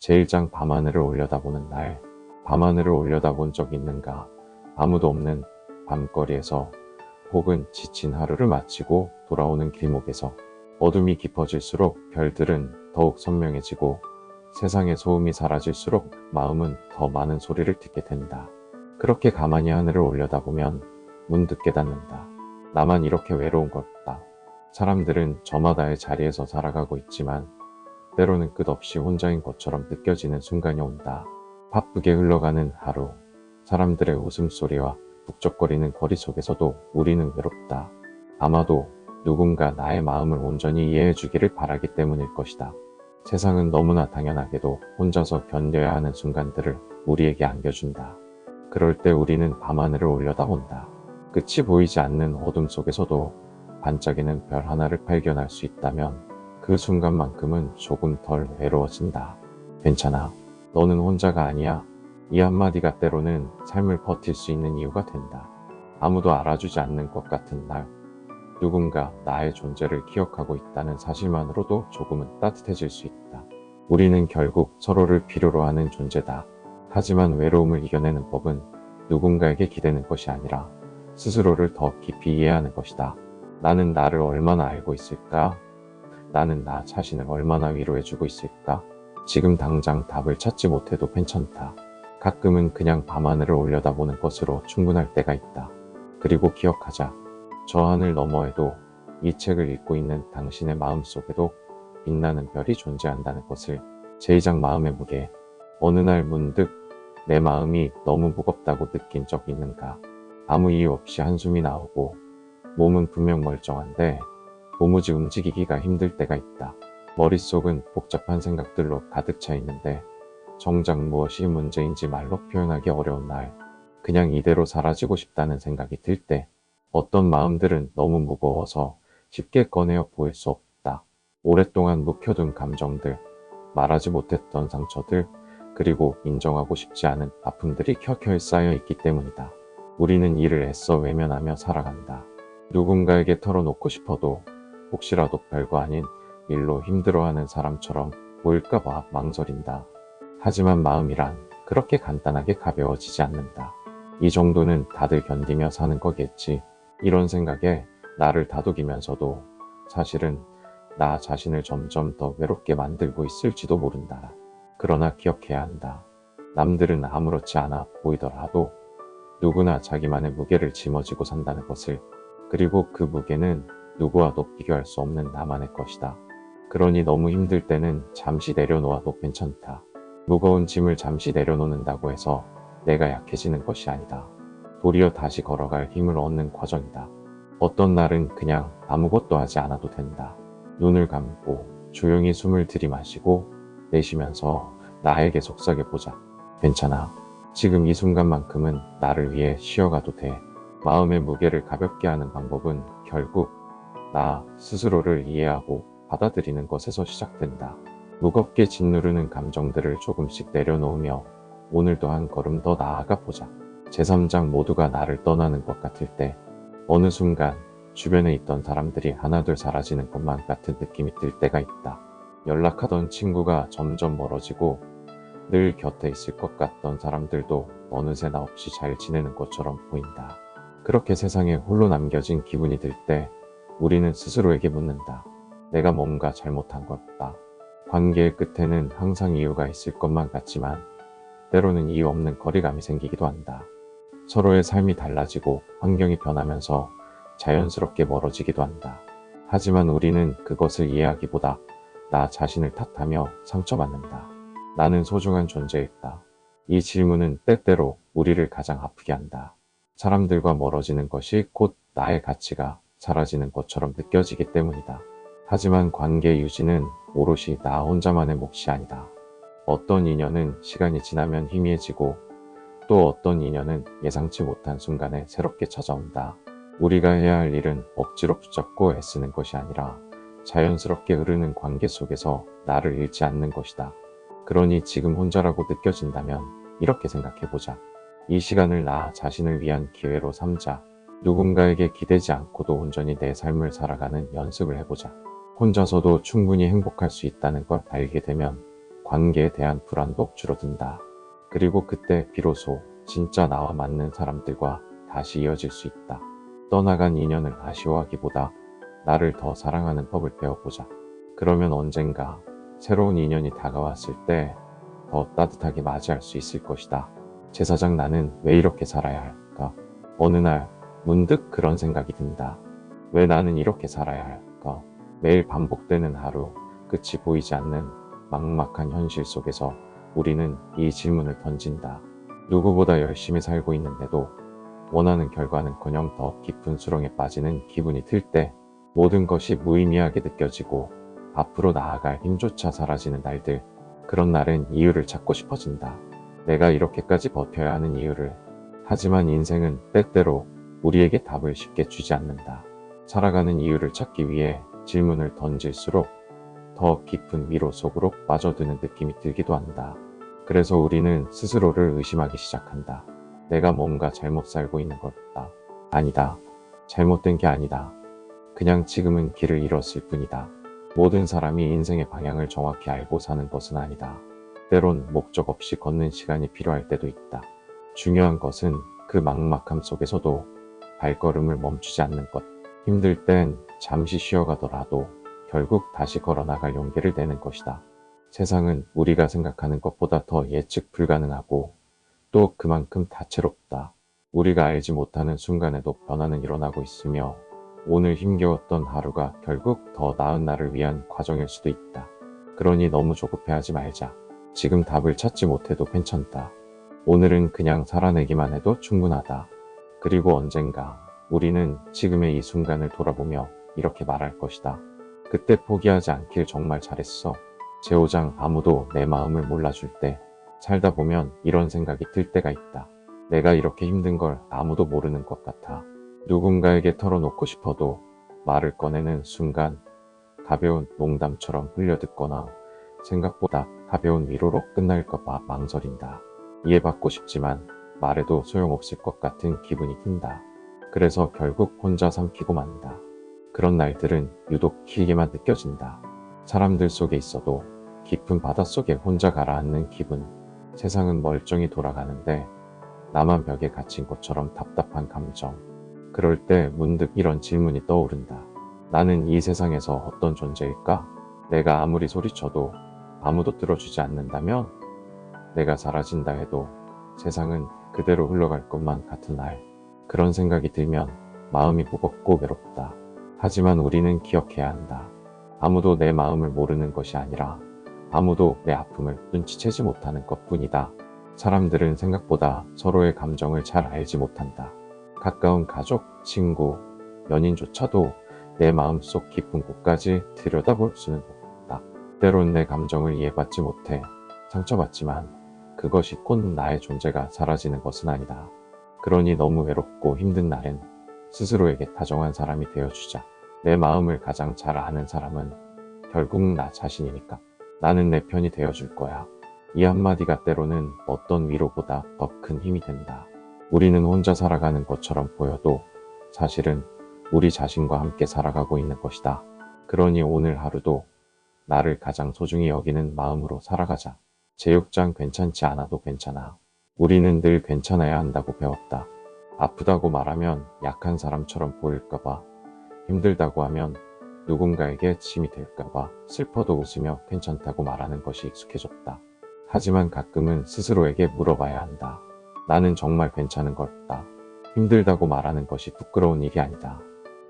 제1장 밤하늘을 올려다보는 날. 밤하늘을 올려다본 적 있는가? 아무도 없는 밤거리에서, 혹은 지친 하루를 마치고 돌아오는 길목에서. 어둠이 깊어질수록 별들은 더욱 선명해지고 세상의 소음이 사라질수록 마음은 더 많은 소리를 듣게 된다. 그렇게 가만히 하늘을 올려다보면 문득 깨닫는다. 나만 이렇게 외로운 걸까? 사람들은 저마다의 자리에서 살아가고 있지만 때로는 끝없이 혼자인 것처럼 느껴지는 순간이 온다. 바쁘게 흘러가는 하루, 사람들의 웃음소리와 북적거리는 거리 속에서도 우리는 외롭다. 아마도 누군가 나의 마음을 온전히 이해해 주기를 바라기 때문일 것이다. 세상은 너무나 당연하게도 혼자서 견뎌야 하는 순간들을 우리에게 안겨준다. 그럴 때 우리는 밤하늘을 올려다본다. 끝이 보이지 않는 어둠 속에서도 반짝이는 별 하나를 발견할 수 있다면 그 순간만큼은 조금 덜 외로워진다. 괜찮아. 너는 혼자가 아니야. 이 한마디가 때로는 삶을 버틸 수 있는 이유가 된다. 아무도 알아주지 않는 것 같은 날, 누군가 나의 존재를 기억하고 있다는 사실만으로도 조금은 따뜻해질 수 있다. 우리는 결국 서로를 필요로 하는 존재다. 하지만 외로움을 이겨내는 법은 누군가에게 기대는 것이 아니라 스스로를 더 깊이 이해하는 것이다. 나는 나를 얼마나 알고 있을까? 나는 나 자신을 얼마나 위로해주고 있을까? 지금 당장 답을 찾지 못해도 괜찮다. 가끔은 그냥 밤하늘을 올려다보는 것으로 충분할 때가 있다. 그리고 기억하자. 저 하늘 너머에도, 이 책을 읽고 있는 당신의 마음속에도 빛나는 별이 존재한다는 것을. 제2장 마음의 무게. 어느 날 문득 내 마음이 너무 무겁다고 느낀 적 있는가? 아무 이유 없이 한숨이 나오고 몸은 분명 멀쩡한데 도무지 움직이기가 힘들 때가 있다. 머릿속은 복잡한 생각들로 가득 차 있는데 정작 무엇이 문제인지 말로 표현하기 어려운 날, 그냥 이대로 사라지고 싶다는 생각이 들 때, 어떤 마음들은 너무 무거워서 쉽게 꺼내어 보일 수 없다. 오랫동안 묵혀둔 감정들, 말하지 못했던 상처들, 그리고 인정하고 싶지 않은 아픔들이 켜켜이 쌓여 있기 때문이다. 우리는 이를 애써 외면하며 살아간다. 누군가에게 털어놓고 싶어도 혹시라도 별거 아닌 일로 힘들어하는 사람처럼 보일까봐 망설인다. 하지만 마음이란 그렇게 간단하게 가벼워지지 않는다. 이 정도는 다들 견디며 사는 거겠지. 이런 생각에 나를 다독이면서도 사실은 나 자신을 점점 더 외롭게 만들고 있을지도 모른다. 그러나 기억해야 한다. 남들은 아무렇지 않아 보이더라도 누구나 자기만의 무게를 짊어지고 산다는 것을. 그리고 그 무게는 누구와도 비교할 수 없는 나만의 것이다. 그러니 너무 힘들 때는 잠시 내려놓아도 괜찮다. 무거운 짐을 잠시 내려놓는다고 해서 내가 약해지는 것이 아니다. 도리어 다시 걸어갈 힘을 얻는 과정이다. 어떤 날은 그냥 아무것도 하지 않아도 된다. 눈을 감고 조용히 숨을 들이마시고 내쉬면서 나에게 속삭여보자. 괜찮아. 지금 이 순간만큼은 나를 위해 쉬어가도 돼. 마음의 무게를 가볍게 하는 방법은 결국 나 스스로를 이해하고 받아들이는 것에서 시작된다. 무겁게 짓누르는 감정들을 조금씩 내려놓으며 오늘도 한 걸음 더 나아가 보자. 제3장 모두가 나를 떠나는 것 같을 때, 어느 순간 주변에 있던 사람들이 하나둘 사라지는 것만 같은 느낌이 들 때가 있다. 연락하던 친구가 점점 멀어지고 늘 곁에 있을 것 같던 사람들도 어느새 나 없이 잘 지내는 것처럼 보인다. 그렇게 세상에 홀로 남겨진 기분이 들 때 우리는 스스로에게 묻는다. 내가 뭔가 잘못한 걸까? 관계의 끝에는 항상 이유가 있을 것만 같지만 때로는 이유 없는 거리감이 생기기도 한다. 서로의 삶이 달라지고 환경이 변하면서 자연스럽게 멀어지기도 한다. 하지만 우리는 그것을 이해하기보다 나 자신을 탓하며 상처받는다. 나는 소중한 존재일까? 이 질문은 때때로 우리를 가장 아프게 한다. 사람들과 멀어지는 것이 곧 나의 가치가 사라지는 것처럼 느껴지기 때문이다. 하지만 관계 유지는 오롯이 나 혼자만의 몫이 아니다. 어떤 인연은 시간이 지나면 희미해지고 또 어떤 인연은 예상치 못한 순간에 새롭게 찾아온다. 우리가 해야 할 일은 억지로 붙잡고 애쓰는 것이 아니라 자연스럽게 흐르는 관계 속에서 나를 잃지 않는 것이다. 그러니 지금 혼자라고 느껴진다면 이렇게 생각해보자. 이 시간을 나 자신을 위한 기회로 삼자. 누군가에게 기대지 않고도 온전히 내 삶을 살아가는 연습을 해보자. 혼자서도 충분히 행복할 수 있다는 걸 알게 되면 관계에 대한 불안도 줄어든다. 그리고 그때 비로소 진짜 나와 맞는 사람들과 다시 이어질 수 있다. 떠나간 인연을 아쉬워하기보다 나를 더 사랑하는 법을 배워보자. 그러면 언젠가 새로운 인연이 다가왔을 때 더 따뜻하게 맞이할 수 있을 것이다. 제사장 나는 왜 이렇게 살아야 할까? 어느 날 문득 그런 생각이 든다. 왜 나는 이렇게 살아야 할까? 매일 반복되는 하루, 끝이 보이지 않는 막막한 현실 속에서 우리는 이 질문을 던진다. 누구보다 열심히 살고 있는데도 원하는 결과는커녕 더 깊은 수렁에 빠지는 기분이 들 때, 모든 것이 무의미하게 느껴지고 앞으로 나아갈 힘조차 사라지는 날들, 그런 날은 이유를 찾고 싶어진다. 내가 이렇게까지 버텨야 하는 이유를. 하지만 인생은 때때로 우리에게 답을 쉽게 주지 않는다. 살아가는 이유를 찾기 위해 질문을 던질수록 더 깊은 위로 속으로 빠져드는 느낌이 들기도 한다. 그래서 우리는 스스로를 의심하기 시작한다. 내가 뭔가 잘못 살고 있는 걸까? 아니다. 잘못된 게 아니다. 그냥 지금은 길을 잃었을 뿐이다. 모든 사람이 인생의 방향을 정확히 알고 사는 것은 아니다. 때론 목적 없이 걷는 시간이 필요할 때도 있다. 중요한 것은 그 막막함 속에서도 발걸음을 멈추지 않는 것. 힘들 땐 잠시 쉬어가더라도 결국 다시 걸어나갈 용기를 내는 것이다. 세상은 우리가 생각하는 것보다 더 예측 불가능하고 또 그만큼 다채롭다. 우리가 알지 못하는 순간에도 변화는 일어나고 있으며 오늘 힘겨웠던 하루가 결국 더 나은 날을 위한 과정일 수도 있다. 그러니 너무 조급해하지 말자. 지금 답을 찾지 못해도 괜찮다. 오늘은 그냥 살아내기만 해도 충분하다. 그리고 언젠가 우리는 지금의 이 순간을 돌아보며 이렇게 말할 것이다. 그때 포기하지 않길 정말 잘했어. 제5장 아무도 내 마음을 몰라줄 때, 살다 보면 이런 생각이 들 때가 있다. 내가 이렇게 힘든 걸 아무도 모르는 것 같아. 누군가에게 털어놓고 싶어도 말을 꺼내는 순간 가벼운 농담처럼 흘려듣거나 생각보다 가벼운 위로로 끝날까봐 망설인다. 이해받고 싶지만 말해도 소용없을 것 같은 기분이 든다. 그래서 결국 혼자 삼키고 만다. 그런 날들은 유독 길게만 느껴진다. 사람들 속에 있어도 깊은 바닷속에 혼자 가라앉는 기분. 세상은 멀쩡히 돌아가는데 나만 벽에 갇힌 것처럼 답답한 감정. 그럴 때 문득 이런 질문이 떠오른다. 나는 이 세상에서 어떤 존재일까? 내가 아무리 소리쳐도 아무도 들어주지 않는다면, 내가 사라진다 해도 세상은 그대로 흘러갈 것만 같은 날. 그런 생각이 들면 마음이 무겁고 외롭다. 하지만 우리는 기억해야 한다. 아무도 내 마음을 모르는 것이 아니라 아무도 내 아픔을 눈치채지 못하는 것뿐이다. 사람들은 생각보다 서로의 감정을 잘 알지 못한다. 가까운 가족, 친구, 연인조차도 내 마음속 깊은 곳까지 들여다볼 수는 없다. 때론 내 감정을 이해받지 못해 상처받지만 그것이 곧 나의 존재가 사라지는 것은 아니다. 그러니 너무 외롭고 힘든 날엔 스스로에게 다정한 사람이 되어주자. 내 마음을 가장 잘 아는 사람은 결국 나 자신이니까. 나는 내 편이 되어줄 거야. 이 한마디가 때로는 어떤 위로보다 더 큰 힘이 된다. 우리는 혼자 살아가는 것처럼 보여도 사실은 우리 자신과 함께 살아가고 있는 것이다. 그러니 오늘 하루도 나를 가장 소중히 여기는 마음으로 살아가자. 제6장 괜찮지 않아도 괜찮아. 우리는 늘 괜찮아야 한다고 배웠다. 아프다고 말하면 약한 사람처럼 보일까봐, 힘들다고 하면 누군가에게 짐이 될까봐, 슬퍼도 웃으며 괜찮다고 말하는 것이 익숙해졌다. 하지만 가끔은 스스로에게 물어봐야 한다. 나는 정말 괜찮은 걸까? 힘들다고 말하는 것이 부끄러운 일이 아니다.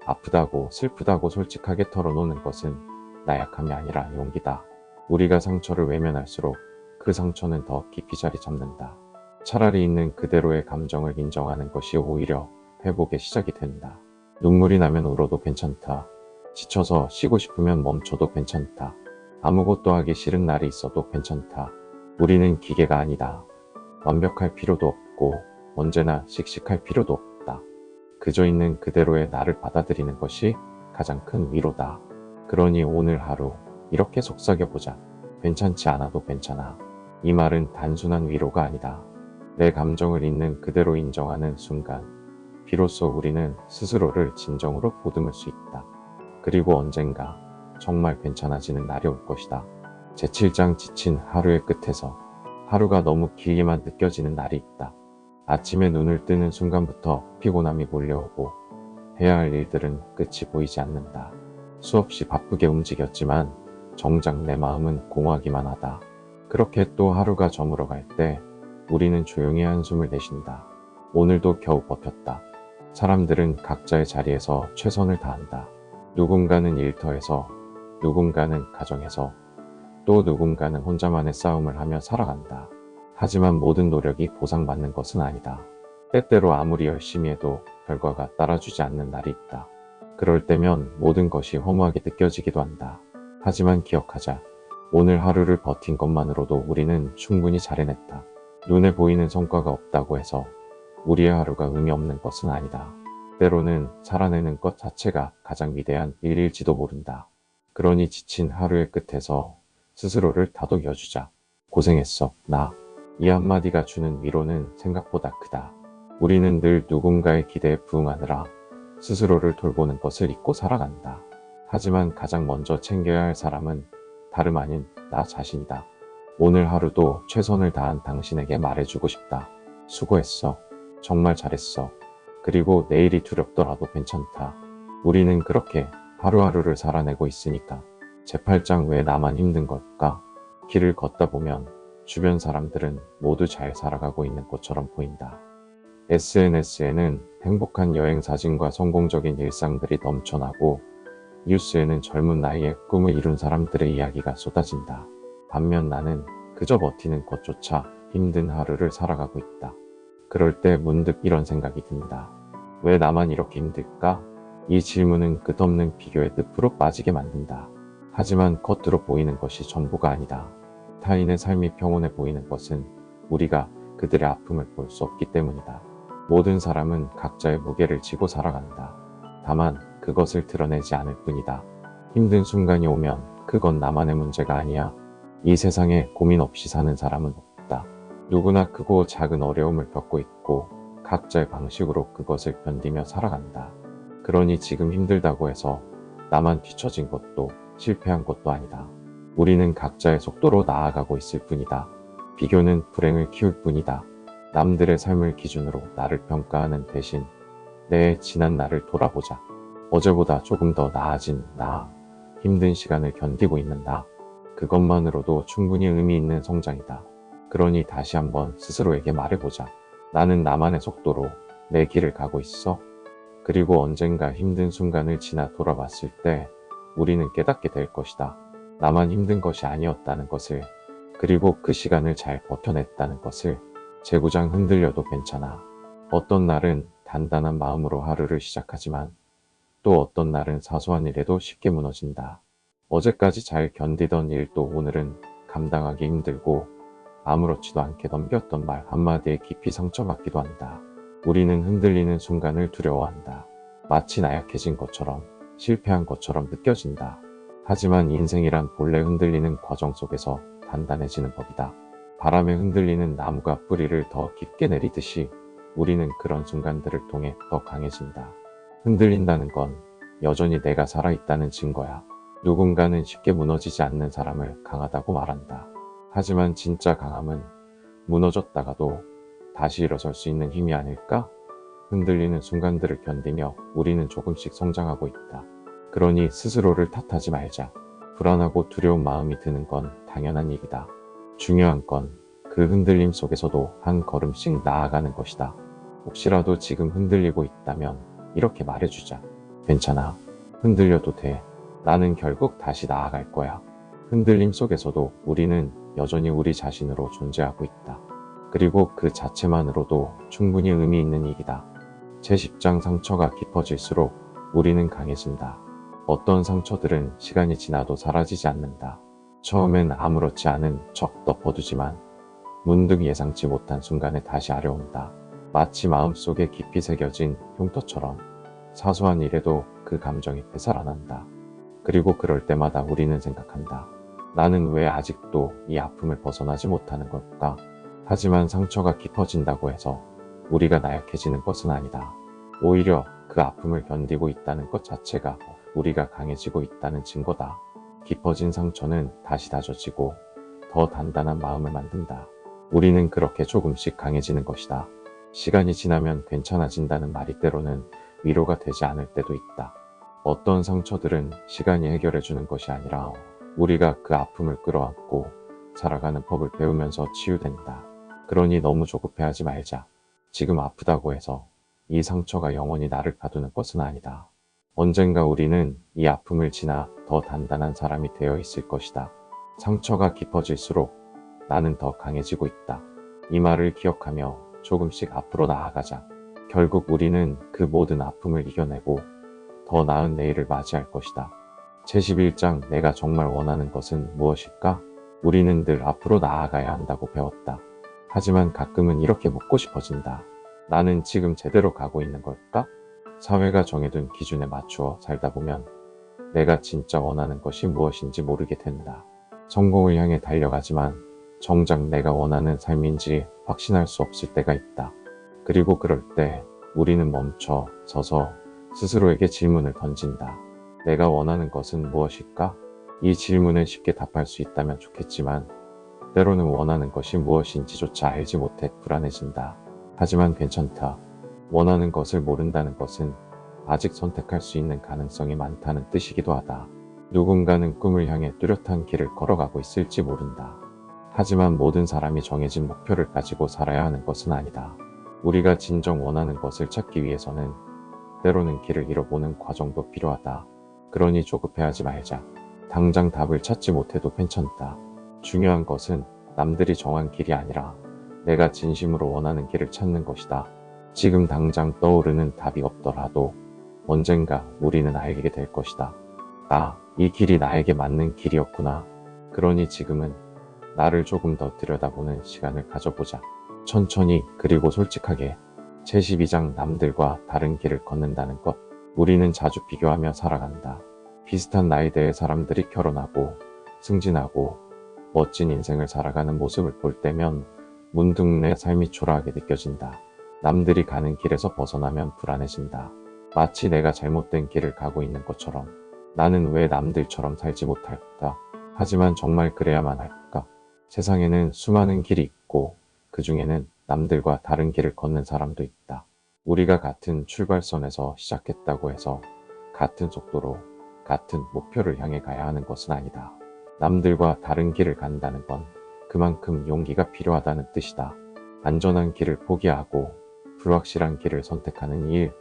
아프다고 슬프다고 솔직하게 털어놓는 것은 나약함이 아니라 용기다. 우리가 상처를 외면할수록 그 상처는 더 깊이 자리 잡는다. 차라리 있는 그대로의 감정을 인정하는 것이 오히려 회복의 시작이 된다. 눈물이 나면 울어도 괜찮다. 지쳐서 쉬고 싶으면 멈춰도 괜찮다. 아무것도 하기 싫은 날이 있어도 괜찮다. 우리는 기계가 아니다. 완벽할 필요도 없고 언제나 씩씩할 필요도 없다. 그저 있는 그대로의 나를 받아들이는 것이 가장 큰 위로다. 그러니 오늘 하루 이렇게 속삭여보자. 괜찮지 않아도 괜찮아. 이 말은 단순한 위로가 아니다. 내 감정을 있는 그대로 인정하는 순간 비로소 우리는 스스로를 진정으로 보듬을 수 있다. 그리고 언젠가 정말 괜찮아지는 날이 올 것이다. 제7장 지친 하루의 끝에서 하루가 너무 길게만 느껴지는 날이 있다. 아침에 눈을 뜨는 순간부터 피곤함이 몰려오고 해야 할 일들은 끝이 보이지 않는다. 수없이 바쁘게 움직였지만 정작 내 마음은 공허하기만 하다. 그렇게 또 하루가 저물어갈 때 우리는 조용히 한숨을 내쉰다. 오늘도 겨우 버텼다. 사람들은 각자의 자리에서 최선을 다한다. 누군가는 일터에서, 누군가는 가정에서, 또 누군가는 혼자만의 싸움을 하며 살아간다. 하지만 모든 노력이 보상받는 것은 아니다. 때때로 아무리 열심히 해도 결과가 따라주지 않는 날이 있다. 그럴 때면 모든 것이 허무하게 느껴지기도 한다. 하지만 기억하자. 오늘 하루를 버틴 것만으로도 우리는 충분히 잘 해냈다. 눈에 보이는 성과가 없다고 해서 우리의 하루가 의미 없는 것은 아니다. 때로는 살아내는 것 자체가 가장 위대한 일일지도 모른다. 그러니 지친 하루의 끝에서 스스로를 다독여주자. 고생했어, 나. 이 한마디가 주는 위로는 생각보다 크다. 우리는 늘 누군가의 기대에 부응하느라 스스로를 돌보는 것을 잊고 살아간다. 하지만 가장 먼저 챙겨야 할 사람은 다름 아닌 나 자신이다. 오늘 하루도 최선을 다한 당신에게 말해주고 싶다. 수고했어. 정말 잘했어. 그리고 내일이 두렵더라도 괜찮다. 우리는 그렇게 하루하루를 살아내고 있으니까 제8장 왜 나만 힘든 걸까? 길을 걷다 보면 주변 사람들은 모두 잘 살아가고 있는 것처럼 보인다. SNS에는 행복한 여행 사진과 성공적인 일상들이 넘쳐나고 뉴스에는 젊은 나이에 꿈을 이룬 사람들의 이야기가 쏟아진다. 반면 나는 그저 버티는 것조차 힘든 하루를 살아가고 있다. 그럴 때 문득 이런 생각이 든다. 왜 나만 이렇게 힘들까? 이 질문은 끝없는 비교의 늪으로 빠지게 만든다. 하지만 겉으로 보이는 것이 전부가 아니다. 타인의 삶이 평온해 보이는 것은 우리가 그들의 아픔을 볼 수 없기 때문이다. 모든 사람은 각자의 무게를 지고 살아간다. 다만 그것을 드러내지 않을 뿐이다. 힘든 순간이 오면 그건 나만의 문제가 아니야. 이 세상에 고민 없이 사는 사람은 없다. 누구나 크고 작은 어려움을 겪고 있고 각자의 방식으로 그것을 견디며 살아간다. 그러니 지금 힘들다고 해서 나만 뒤처진 것도 실패한 것도 아니다. 우리는 각자의 속도로 나아가고 있을 뿐이다. 비교는 불행을 키울 뿐이다. 남들의 삶을 기준으로 나를 평가하는 대신 내 지난 날을 돌아보자. 어제보다 조금 더 나아진 나, 힘든 시간을 견디고 있는 나, 그것만으로도 충분히 의미 있는 성장이다. 그러니 다시 한번 스스로에게 말해보자. 나는 나만의 속도로 내 길을 가고 있어. 그리고 언젠가 힘든 순간을 지나 돌아봤을 때 우리는 깨닫게 될 것이다. 나만 힘든 것이 아니었다는 것을, 그리고 그 시간을 잘 버텨냈다는 것을. 재구장 흔들려도 괜찮아. 어떤 날은 단단한 마음으로 하루를 시작하지만 또 어떤 날은 사소한 일에도 쉽게 무너진다. 어제까지 잘 견디던 일도 오늘은 감당하기 힘들고 아무렇지도 않게 넘겼던 말 한마디에 깊이 상처받기도 한다. 우리는 흔들리는 순간을 두려워한다. 마치 나약해진 것처럼, 실패한 것처럼 느껴진다. 하지만 인생이란 본래 흔들리는 과정 속에서 단단해지는 법이다. 바람에 흔들리는 나무가 뿌리를 더 깊게 내리듯이 우리는 그런 순간들을 통해 더 강해진다. 흔들린다는 건 여전히 내가 살아있다는 증거야. 누군가는 쉽게 무너지지 않는 사람을 강하다고 말한다. 하지만 진짜 강함은 무너졌다가도 다시 일어설 수 있는 힘이 아닐까? 흔들리는 순간들을 견디며 우리는 조금씩 성장하고 있다. 그러니 스스로를 탓하지 말자. 불안하고 두려운 마음이 드는 건 당연한 일이다. 중요한 건 그 흔들림 속에서도 한 걸음씩 나아가는 것이다. 혹시라도 지금 흔들리고 있다면 이렇게 말해주자. 괜찮아. 흔들려도 돼. 나는 결국 다시 나아갈 거야. 흔들림 속에서도 우리는 여전히 우리 자신으로 존재하고 있다. 그리고 그 자체만으로도 충분히 의미 있는 일이다. 제10장 상처가 깊어질수록 우리는 강해진다. 어떤 상처들은 시간이 지나도 사라지지 않는다. 처음엔 아무렇지 않은 척 덮어두지만 문득 예상치 못한 순간에 다시 아려온다. 마치 마음속에 깊이 새겨진 흉터처럼 사소한 일에도 그 감정이 되살아난다. 그리고 그럴 때마다 우리는 생각한다. 나는 왜 아직도 이 아픔을 벗어나지 못하는 걸까? 하지만 상처가 깊어진다고 해서 우리가 나약해지는 것은 아니다. 오히려 그 아픔을 견디고 있다는 것 자체가 우리가 강해지고 있다는 증거다. 깊어진 상처는 다시 다져지고 더 단단한 마음을 만든다. 우리는 그렇게 조금씩 강해지는 것이다. 시간이 지나면 괜찮아진다는 말이 때로는 위로가 되지 않을 때도 있다. 어떤 상처들은 시간이 해결해 주는 것이 아니라 우리가 그 아픔을 끌어안고 살아가는 법을 배우면서 치유된다. 그러니 너무 조급해하지 말자. 지금 아프다고 해서 이 상처가 영원히 나를 가두는 것은 아니다. 언젠가 우리는 이 아픔을 지나 더 단단한 사람이 되어 있을 것이다. 상처가 깊어질수록 나는 더 강해지고 있다. 이 말을 기억하며 조금씩 앞으로 나아가자. 결국 우리는 그 모든 아픔을 이겨내고 더 나은 내일을 맞이할 것이다. 제11장 내가 정말 원하는 것은 무엇일까? 우리는 늘 앞으로 나아가야 한다고 배웠다. 하지만 가끔은 이렇게 묻고 싶어진다. 나는 지금 제대로 가고 있는 걸까? 사회가 정해둔 기준에 맞추어 살다 보면 내가 진짜 원하는 것이 무엇인지 모르게 된다. 성공을 향해 달려가지만 정작 내가 원하는 삶인지 확신할 수 없을 때가 있다. 그리고 그럴 때 우리는 멈춰 서서 스스로에게 질문을 던진다. 내가 원하는 것은 무엇일까? 이 질문에 쉽게 답할 수 있다면 좋겠지만 때로는 원하는 것이 무엇인지조차 알지 못해 불안해진다. 하지만 괜찮다. 원하는 것을 모른다는 것은 아직 선택할 수 있는 가능성이 많다는 뜻이기도 하다. 누군가는 꿈을 향해 뚜렷한 길을 걸어가고 있을지 모른다. 하지만 모든 사람이 정해진 목표를 가지고 살아야 하는 것은 아니다. 우리가 진정 원하는 것을 찾기 위해서는 때로는 길을 잃어보는 과정도 필요하다. 그러니 조급해하지 말자. 당장 답을 찾지 못해도 괜찮다. 중요한 것은 남들이 정한 길이 아니라 내가 진심으로 원하는 길을 찾는 것이다. 지금 당장 떠오르는 답이 없더라도 언젠가 우리는 알게 될 것이다. 이 길이 나에게 맞는 길이었구나. 그러니 지금은 나를 조금 더 들여다보는 시간을 가져보자. 천천히 그리고 솔직하게. 제12장 남들과 다른 길을 걷는다는 것. 우리는 자주 비교하며 살아간다. 비슷한 나이대의 사람들이 결혼하고 승진하고 멋진 인생을 살아가는 모습을 볼 때면 문득 내 삶이 초라하게 느껴진다. 남들이 가는 길에서 벗어나면 불안해진다. 마치 내가 잘못된 길을 가고 있는 것처럼. 나는 왜 남들처럼 살지 못할까? 하지만 정말 그래야만 할까? 세상에는 수많은 길이 있고 그 중에는 남들과 다른 길을 걷는 사람도 있다. 우리가 같은 출발선에서 시작했다고 해서 같은 속도로 같은 목표를 향해 가야 하는 것은 아니다. 남들과 다른 길을 간다는 건 그만큼 용기가 필요하다는 뜻이다. 안전한 길을 포기하고 불확실한 길을 선택하는 일,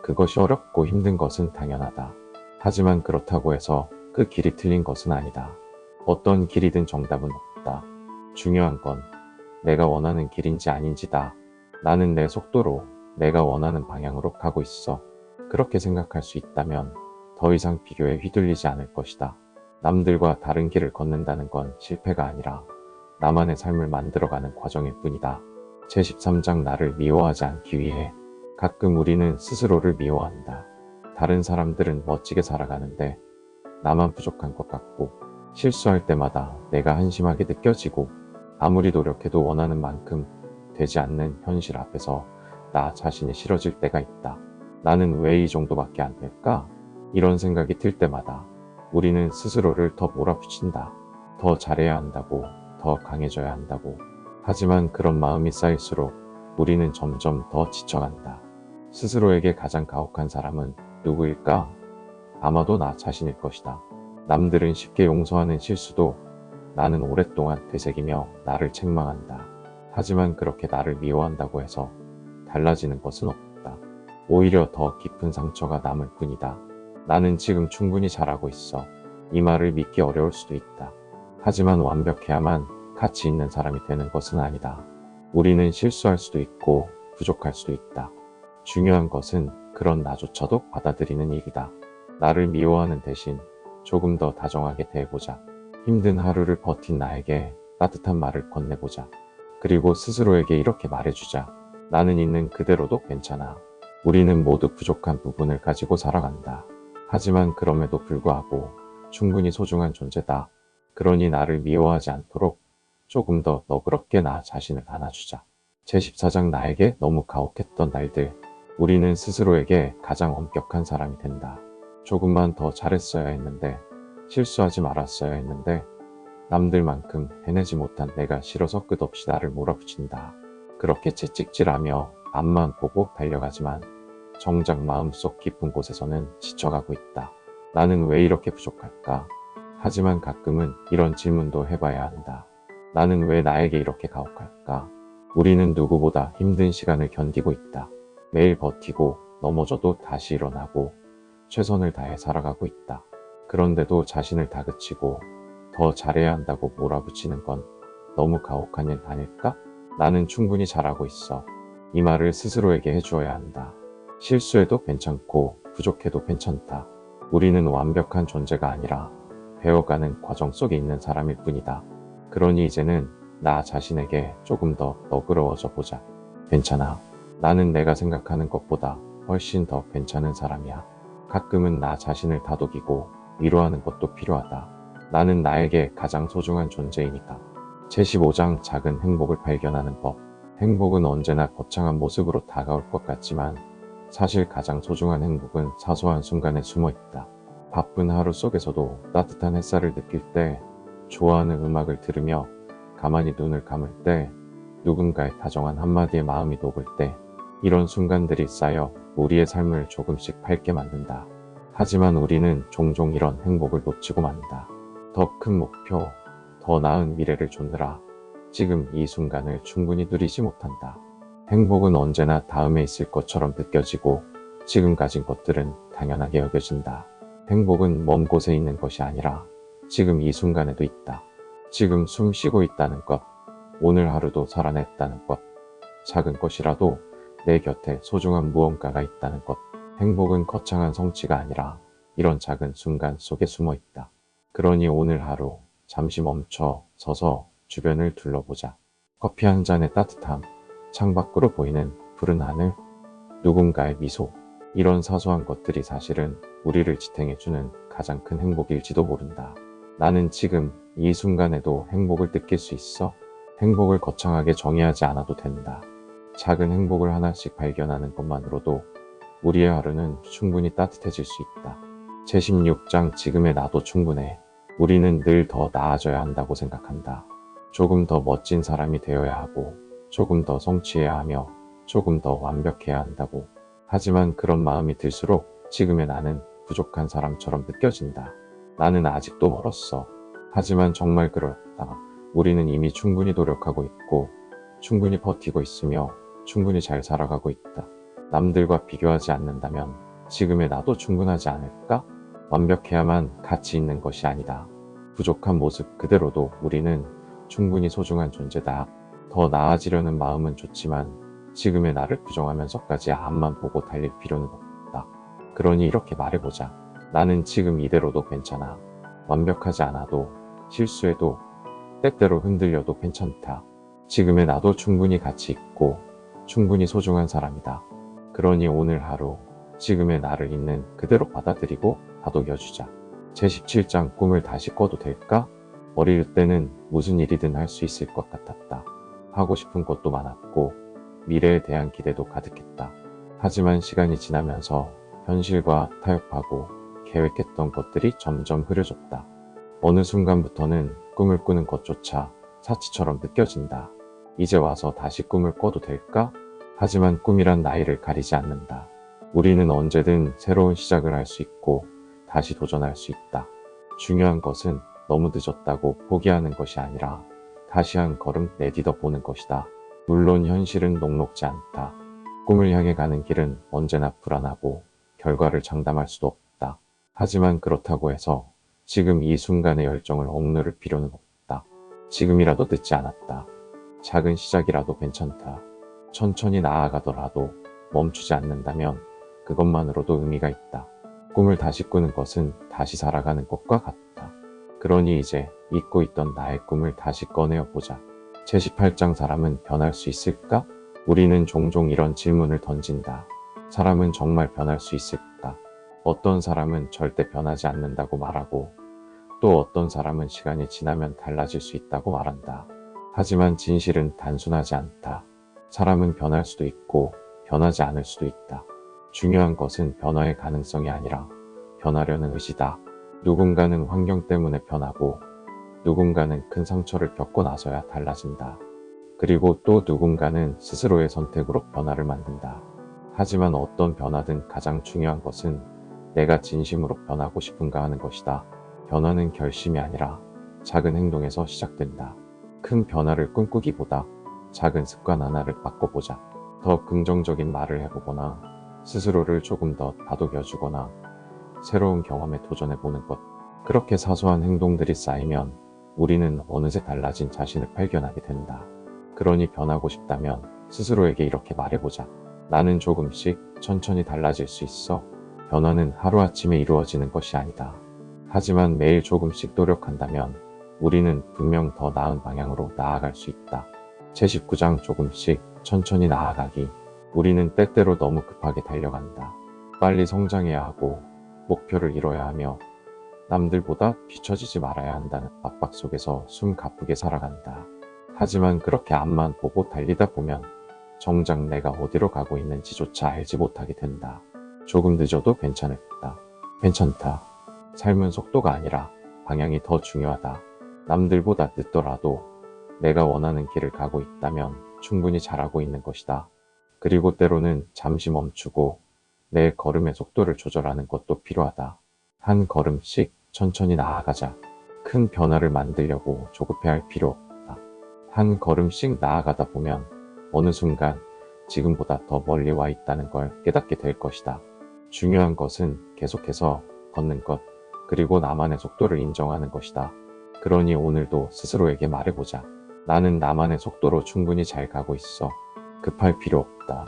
그것이 어렵고 힘든 것은 당연하다. 하지만 그렇다고 해서 그 길이 틀린 것은 아니다. 어떤 길이든 정답은 없다. 중요한 건 내가 원하는 길인지 아닌지다. 나는 내 속도로 내가 원하는 방향으로 가고 있어. 그렇게 생각할 수 있다면 더 이상 비교에 휘둘리지 않을 것이다. 남들과 다른 길을 걷는다는 건 실패가 아니라 나만의 삶을 만들어가는 과정일 뿐이다. 제13장 나를 미워하지 않기 위해. 가끔 우리는 스스로를 미워한다. 다른 사람들은 멋지게 살아가는데 나만 부족한 것 같고, 실수할 때마다 내가 한심하게 느껴지고, 아무리 노력해도 원하는 만큼 되지 않는 현실 앞에서 나 자신이 싫어질 때가 있다. 나는 왜 이 정도밖에 안 될까? 이런 생각이 들 때마다 우리는 스스로를 더 몰아붙인다. 더 잘해야 한다고, 더 강해져야 한다고. 하지만 그런 마음이 쌓일수록 우리는 점점 더 지쳐간다. 스스로에게 가장 가혹한 사람은 누구일까? 아마도 나 자신일 것이다. 남들은 쉽게 용서하는 실수도 나는 오랫동안 되새기며 나를 책망한다. 하지만 그렇게 나를 미워한다고 해서 달라지는 것은 없다. 오히려 더 깊은 상처가 남을 뿐이다. 나는 지금 충분히 잘하고 있어. 이 말을 믿기 어려울 수도 있다. 하지만 완벽해야만 가치 있는 사람이 되는 것은 아니다. 우리는 실수할 수도 있고 부족할 수도 있다. 중요한 것은 그런 나조차도 받아들이는 일이다. 나를 미워하는 대신 조금 더 다정하게 대해보자. 힘든 하루를 버틴 나에게 따뜻한 말을 건네보자. 그리고 스스로에게 이렇게 말해주자. 나는 있는 그대로도 괜찮아. 우리는 모두 부족한 부분을 가지고 살아간다. 하지만 그럼에도 불구하고 충분히 소중한 존재다. 그러니 나를 미워하지 않도록 조금 더 너그럽게 나 자신을 안아주자. 제14장 나에게 너무 가혹했던 날들. 우리는 스스로에게 가장 엄격한 사람이 된다. 조금만 더 잘했어야 했는데, 실수하지 말았어야 했는데 남들만큼 해내지 못한 내가 싫어서 끝없이 나를 몰아붙인다. 그렇게 채찍질하며 앞만 보고 달려가지만 정작 마음속 깊은 곳에서는 지쳐가고 있다. 나는 왜 이렇게 부족할까? 하지만 가끔은 이런 질문도 해봐야 한다. 나는 왜 나에게 이렇게 가혹할까? 우리는 누구보다 힘든 시간을 견디고 있다. 매일 버티고 넘어져도 다시 일어나고 최선을 다해 살아가고 있다. 그런데도 자신을 다그치고 더 잘해야 한다고 몰아붙이는 건 너무 가혹한 일 아닐까? 나는 충분히 잘하고 있어. 이 말을 스스로에게 해주어야 한다. 실수해도 괜찮고 부족해도 괜찮다. 우리는 완벽한 존재가 아니라 배워가는 과정 속에 있는 사람일 뿐이다. 그러니 이제는 나 자신에게 조금 더 너그러워져 보자. 괜찮아. 나는 내가 생각하는 것보다 훨씬 더 괜찮은 사람이야. 가끔은 나 자신을 다독이고 위로하는 것도 필요하다. 나는 나에게 가장 소중한 존재이니까. 제15장 작은 행복을 발견하는 법. 행복은 언제나 거창한 모습으로 다가올 것 같지만 사실 가장 소중한 행복은 사소한 순간에 숨어 있다. 바쁜 하루 속에서도 따뜻한 햇살을 느낄 때, 좋아하는 음악을 들으며 가만히 눈을 감을 때, 누군가의 다정한 한마디에 마음이 녹을 때, 이런 순간들이 쌓여 우리의 삶을 조금씩 밝게 만든다. 하지만 우리는 종종 이런 행복을 놓치고 만다. 더 큰 목표, 더 나은 미래를 쫓느라 지금 이 순간을 충분히 누리지 못한다. 행복은 언제나 다음에 있을 것처럼 느껴지고 지금 가진 것들은 당연하게 여겨진다. 행복은 먼 곳에 있는 것이 아니라 지금 이 순간에도 있다. 지금 숨 쉬고 있다는 것, 오늘 하루도 살아냈다는 것, 작은 것이라도 내 곁에 소중한 무언가가 있다는 것. 행복은 거창한 성취가 아니라 이런 작은 순간 속에 숨어 있다. 그러니 오늘 하루 잠시 멈춰 서서 주변을 둘러보자. 커피 한 잔의 따뜻함, 창밖으로 보이는 푸른 하늘, 누군가의 미소, 이런 사소한 것들이 사실은 우리를 지탱해주는 가장 큰 행복일지도 모른다. 나는 지금 이 순간에도 행복을 느낄 수 있어. 행복을 거창하게 정의하지 않아도 된다. 작은 행복을 하나씩 발견하는 것만으로도 우리의 하루는 충분히 따뜻해질 수 있다. 제16장 지금의 나도 충분해. 우리는 늘 더 나아져야 한다고 생각한다. 조금 더 멋진 사람이 되어야 하고, 조금 더 성취해야 하며, 조금 더 완벽해야 한다고. 하지만 그런 마음이 들수록 지금의 나는 부족한 사람처럼 느껴진다. 나는 아직도 멀었어. 하지만 정말 그렇다. 우리는 이미 충분히 노력하고 있고, 충분히 버티고 있으며, 충분히 잘 살아가고 있다. 남들과 비교하지 않는다면 지금의 나도 충분하지 않을까? 완벽해야만 가치 있는 것이 아니다. 부족한 모습 그대로도 우리는 충분히 소중한 존재다. 더 나아지려는 마음은 좋지만 지금의 나를 부정하면서까지 앞만 보고 달릴 필요는 없다. 그러니 이렇게 말해보자. 나는 지금 이대로도 괜찮아. 완벽하지 않아도, 실수해도, 때때로 흔들려도 괜찮다. 지금의 나도 충분히 가치 있고 충분히 소중한 사람이다. 그러니 오늘 하루 지금의 나를 있는 그대로 받아들이고 다독여주자. 제17장 꿈을 다시 꿔도 될까? 어릴 때는 무슨 일이든 할 수 있을 것 같았다. 하고 싶은 것도 많았고 미래에 대한 기대도 가득했다. 하지만 시간이 지나면서 현실과 타협하고 계획했던 것들이 점점 흐려졌다. 어느 순간부터는 꿈을 꾸는 것조차 사치처럼 느껴진다. 이제 와서 다시 꿈을 꿔도 될까? 하지만 꿈이란 나이를 가리지 않는다. 우리는 언제든 새로운 시작을 할 수 있고 다시 도전할 수 있다. 중요한 것은 너무 늦었다고 포기하는 것이 아니라 다시 한 걸음 내딛어 보는 것이다. 물론 현실은 녹록지 않다. 꿈을 향해 가는 길은 언제나 불안하고 결과를 장담할 수도 없다. 하지만 그렇다고 해서 지금 이 순간의 열정을 억누를 필요는 없다. 지금이라도 늦지 않았다. 작은 시작이라도 괜찮다. 천천히 나아가더라도 멈추지 않는다면 그것만으로도 의미가 있다. 꿈을 다시 꾸는 것은 다시 살아가는 것과 같다. 그러니 이제 잊고 있던 나의 꿈을 다시 꺼내어 보자. 제18장 사람은 변할 수 있을까? 우리는 종종 이런 질문을 던진다. 사람은 정말 변할 수 있을까? 어떤 사람은 절대 변하지 않는다고 말하고 또 어떤 사람은 시간이 지나면 달라질 수 있다고 말한다. 하지만 진실은 단순하지 않다. 사람은 변할 수도 있고 변하지 않을 수도 있다. 중요한 것은 변화의 가능성이 아니라 변하려는 의지다. 누군가는 환경 때문에 변하고 누군가는 큰 상처를 겪고 나서야 달라진다. 그리고 또 누군가는 스스로의 선택으로 변화를 만든다. 하지만 어떤 변화든 가장 중요한 것은 내가 진심으로 변하고 싶은가 하는 것이다. 변화는 결심이 아니라 작은 행동에서 시작된다. 큰 변화를 꿈꾸기보다 작은 습관 하나를 바꿔보자. 더 긍정적인 말을 해보거나 스스로를 조금 더 다독여주거나 새로운 경험에 도전해보는 것. 그렇게 사소한 행동들이 쌓이면 우리는 어느새 달라진 자신을 발견하게 된다. 그러니 변하고 싶다면 스스로에게 이렇게 말해보자. 나는 조금씩 천천히 달라질 수 있어. 변화는 하루아침에 이루어지는 것이 아니다. 하지만 매일 조금씩 노력한다면 우리는 분명 더 나은 방향으로 나아갈 수 있다. 제19장 조금씩 천천히 나아가기. 우리는 때때로 너무 급하게 달려간다. 빨리 성장해야 하고 목표를 이뤄야 하며 남들보다 뒤처지지 말아야 한다는 압박 속에서 숨 가쁘게 살아간다. 하지만 그렇게 앞만 보고 달리다 보면 정작 내가 어디로 가고 있는지조차 알지 못하게 된다. 조금 늦어도 괜찮다. 삶은 속도가 아니라 방향이 더 중요하다. 남들보다 늦더라도 내가 원하는 길을 가고 있다면 충분히 잘하고 있는 것이다. 그리고 때로는 잠시 멈추고 내 걸음의 속도를 조절하는 것도 필요하다. 한 걸음씩 천천히 나아가자. 큰 변화를 만들려고 조급해할 필요 없다. 한 걸음씩 나아가다 보면 어느 순간 지금보다 더 멀리 와 있다는 걸 깨닫게 될 것이다. 중요한 것은 계속해서 걷는 것, 그리고 나만의 속도를 인정하는 것이다. 그러니 오늘도 스스로에게 말해보자. 나는 나만의 속도로 충분히 잘 가고 있어. 급할 필요 없다.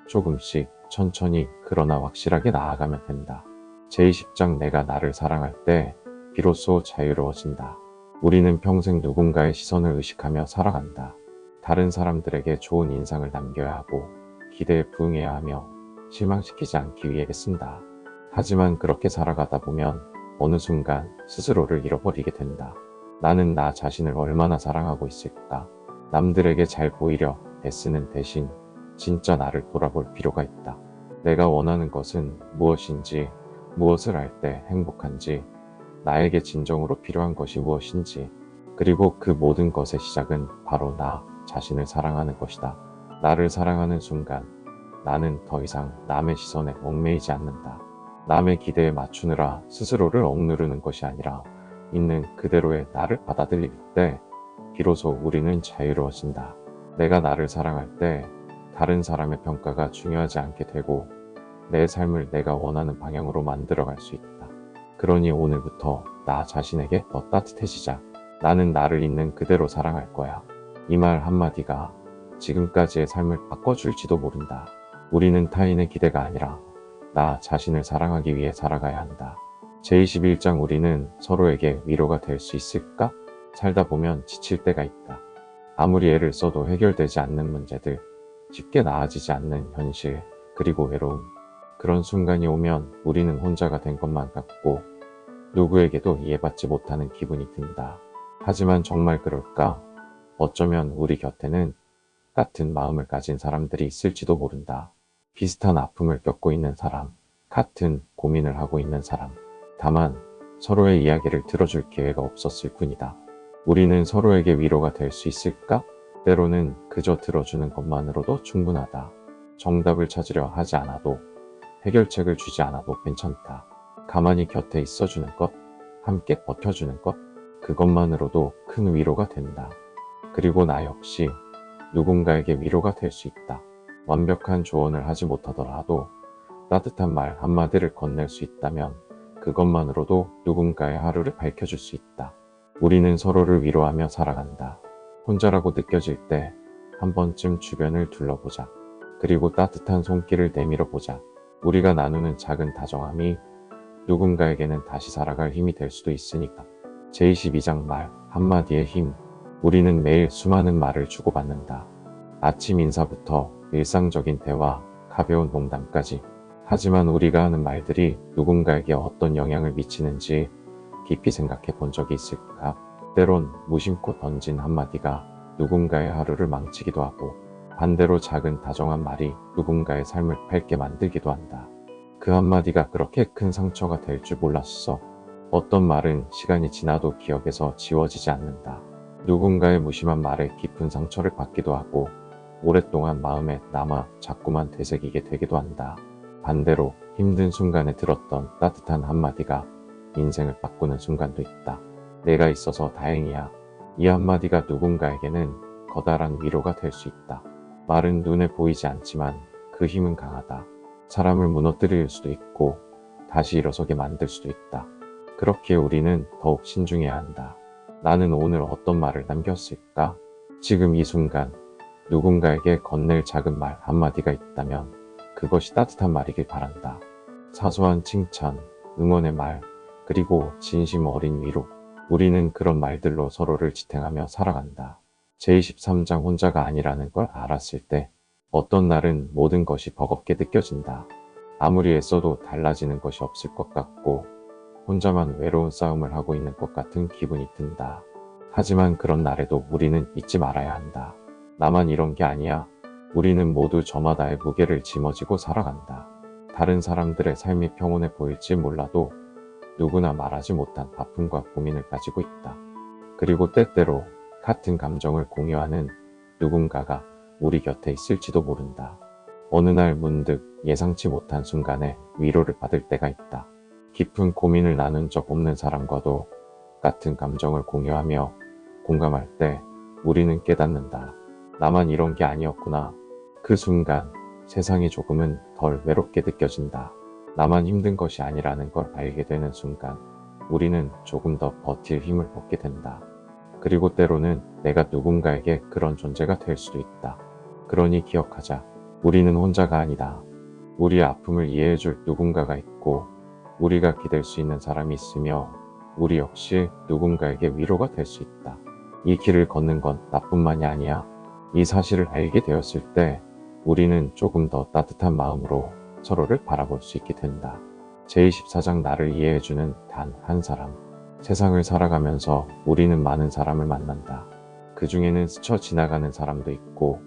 조금씩 천천히 그러나 확실하게 나아가면 된다. 제20장 내가 나를 사랑할 때 비로소 자유로워진다. 우리는 평생 누군가의 시선을 의식하며 살아간다. 다른 사람들에게 좋은 인상을 남겨야 하고 기대에 부응해야 하며 실망시키지 않기 위해 쓴다. 하지만 그렇게 살아가다 보면 어느 순간 스스로를 잃어버리게 된다. 나는 나 자신을 얼마나 사랑하고 있을까? 남들에게 잘 보이려 애쓰는 대신 진짜 나를 돌아볼 필요가 있다. 내가 원하는 것은 무엇인지, 무엇을 할 때 행복한지, 나에게 진정으로 필요한 것이 무엇인지, 그리고 그 모든 것의 시작은 바로 나 자신을 사랑하는 것이다. 나를 사랑하는 순간 나는 더 이상 남의 시선에 얽매이지 않는다. 남의 기대에 맞추느라 스스로를 억누르는 것이 아니라 있는 그대로의 나를 받아들일 때 비로소 우리는 자유로워진다. 내가 나를 사랑할 때 다른 사람의 평가가 중요하지 않게 되고 내 삶을 내가 원하는 방향으로 만들어갈 수 있다. 그러니 오늘부터 나 자신에게 더 따뜻해지자. 나는 나를 있는 그대로 사랑할 거야. 이 말 한마디가 지금까지의 삶을 바꿔줄지도 모른다. 우리는 타인의 기대가 아니라 나 자신을 사랑하기 위해 살아가야 한다. 제21장 우리는 서로에게 위로가 될 수 있을까? 살다 보면 지칠 때가 있다. 아무리 애를 써도 해결되지 않는 문제들, 쉽게 나아지지 않는 현실, 그리고 외로움. 그런 순간이 오면 우리는 혼자가 된 것만 같고 누구에게도 이해받지 못하는 기분이 든다. 하지만 정말 그럴까? 어쩌면 우리 곁에는 같은 마음을 가진 사람들이 있을지도 모른다. 비슷한 아픔을 겪고 있는 사람, 같은 고민을 하고 있는 사람. 다만 서로의 이야기를 들어줄 기회가 없었을 뿐이다. 우리는 서로에게 위로가 될 수 있을까? 때로는 그저 들어주는 것만으로도 충분하다. 정답을 찾으려 하지 않아도, 해결책을 주지 않아도 괜찮다. 가만히 곁에 있어주는 것, 함께 버텨주는 것, 그것만으로도 큰 위로가 된다. 그리고 나 역시 누군가에게 위로가 될 수 있다. 완벽한 조언을 하지 못하더라도 따뜻한 말 한마디를 건넬 수 있다면 그것만으로도 누군가의 하루를 밝혀줄 수 있다. 우리는 서로를 위로하며 살아간다. 혼자라고 느껴질 때 한 번쯤 주변을 둘러보자. 그리고 따뜻한 손길을 내밀어 보자. 우리가 나누는 작은 다정함이 누군가에게는 다시 살아갈 힘이 될 수도 있으니까. 제22장 말 한마디의 힘. 우리는 매일 수많은 말을 주고받는다. 아침 인사부터 일상적인 대화, 가벼운 농담까지. 하지만 우리가 하는 말들이 누군가에게 어떤 영향을 미치는지 깊이 생각해 본 적이 있을까? 때론 무심코 던진 한마디가 누군가의 하루를 망치기도 하고 반대로 작은 다정한 말이 누군가의 삶을 밝게 만들기도 한다. 그 한마디가 그렇게 큰 상처가 될 줄 몰랐어. 어떤 말은 시간이 지나도 기억에서 지워지지 않는다. 누군가의 무심한 말에 깊은 상처를 받기도 하고 오랫동안 마음에 남아 자꾸만 되새기게 되기도 한다. 반대로 힘든 순간에 들었던 따뜻한 한마디가 인생을 바꾸는 순간도 있다. 내가 있어서 다행이야. 이 한마디가 누군가에게는 커다란 위로가 될 수 있다. 말은 눈에 보이지 않지만 그 힘은 강하다. 사람을 무너뜨릴 수도 있고 다시 일어서게 만들 수도 있다. 그렇기에 우리는 더욱 신중해야 한다. 나는 오늘 어떤 말을 남겼을까? 지금 이 순간 누군가에게 건넬 작은 말 한마디가 있다면 그것이 따뜻한 말이길 바란다. 사소한 칭찬, 응원의 말, 그리고 진심 어린 위로. 우리는 그런 말들로 서로를 지탱하며 살아간다. 제23장 혼자가 아니라는 걸 알았을 때 어떤 날은 모든 것이 버겁게 느껴진다. 아무리 애써도 달라지는 것이 없을 것 같고 혼자만 외로운 싸움을 하고 있는 것 같은 기분이 든다. 하지만 그런 날에도 우리는 잊지 말아야 한다. 나만 이런 게 아니야. 우리는 모두 저마다의 무게를 짊어지고 살아간다. 다른 사람들의 삶이 평온해 보일지 몰라도 누구나 말하지 못한 아픔과 고민을 가지고 있다. 그리고 때때로 같은 감정을 공유하는 누군가가 우리 곁에 있을지도 모른다. 어느 날 문득 예상치 못한 순간에 위로를 받을 때가 있다. 깊은 고민을 나눈 적 없는 사람과도 같은 감정을 공유하며 공감할 때 우리는 깨닫는다. 나만 이런 게 아니었구나. 그 순간 세상이 조금은 덜 외롭게 느껴진다. 나만 힘든 것이 아니라는 걸 알게 되는 순간 우리는 조금 더 버틸 힘을 얻게 된다. 그리고 때로는 내가 누군가에게 그런 존재가 될 수도 있다. 그러니 기억하자. 우리는 혼자가 아니다. 우리의 아픔을 이해해줄 누군가가 있고 우리가 기댈 수 있는 사람이 있으며 우리 역시 누군가에게 위로가 될 수 있다. 이 길을 걷는 건 나뿐만이 아니야. 이 사실을 알게 되었을 때 우리는 조금 더 따뜻한 마음으로 서로를 바라볼 수 있게 된다. 제24장 나를 이해해주는 단 한 사람. 세상을 살아가면서 우리는 많은 사람을 만난다. 그 중에는 스쳐 지나가는 사람도 있고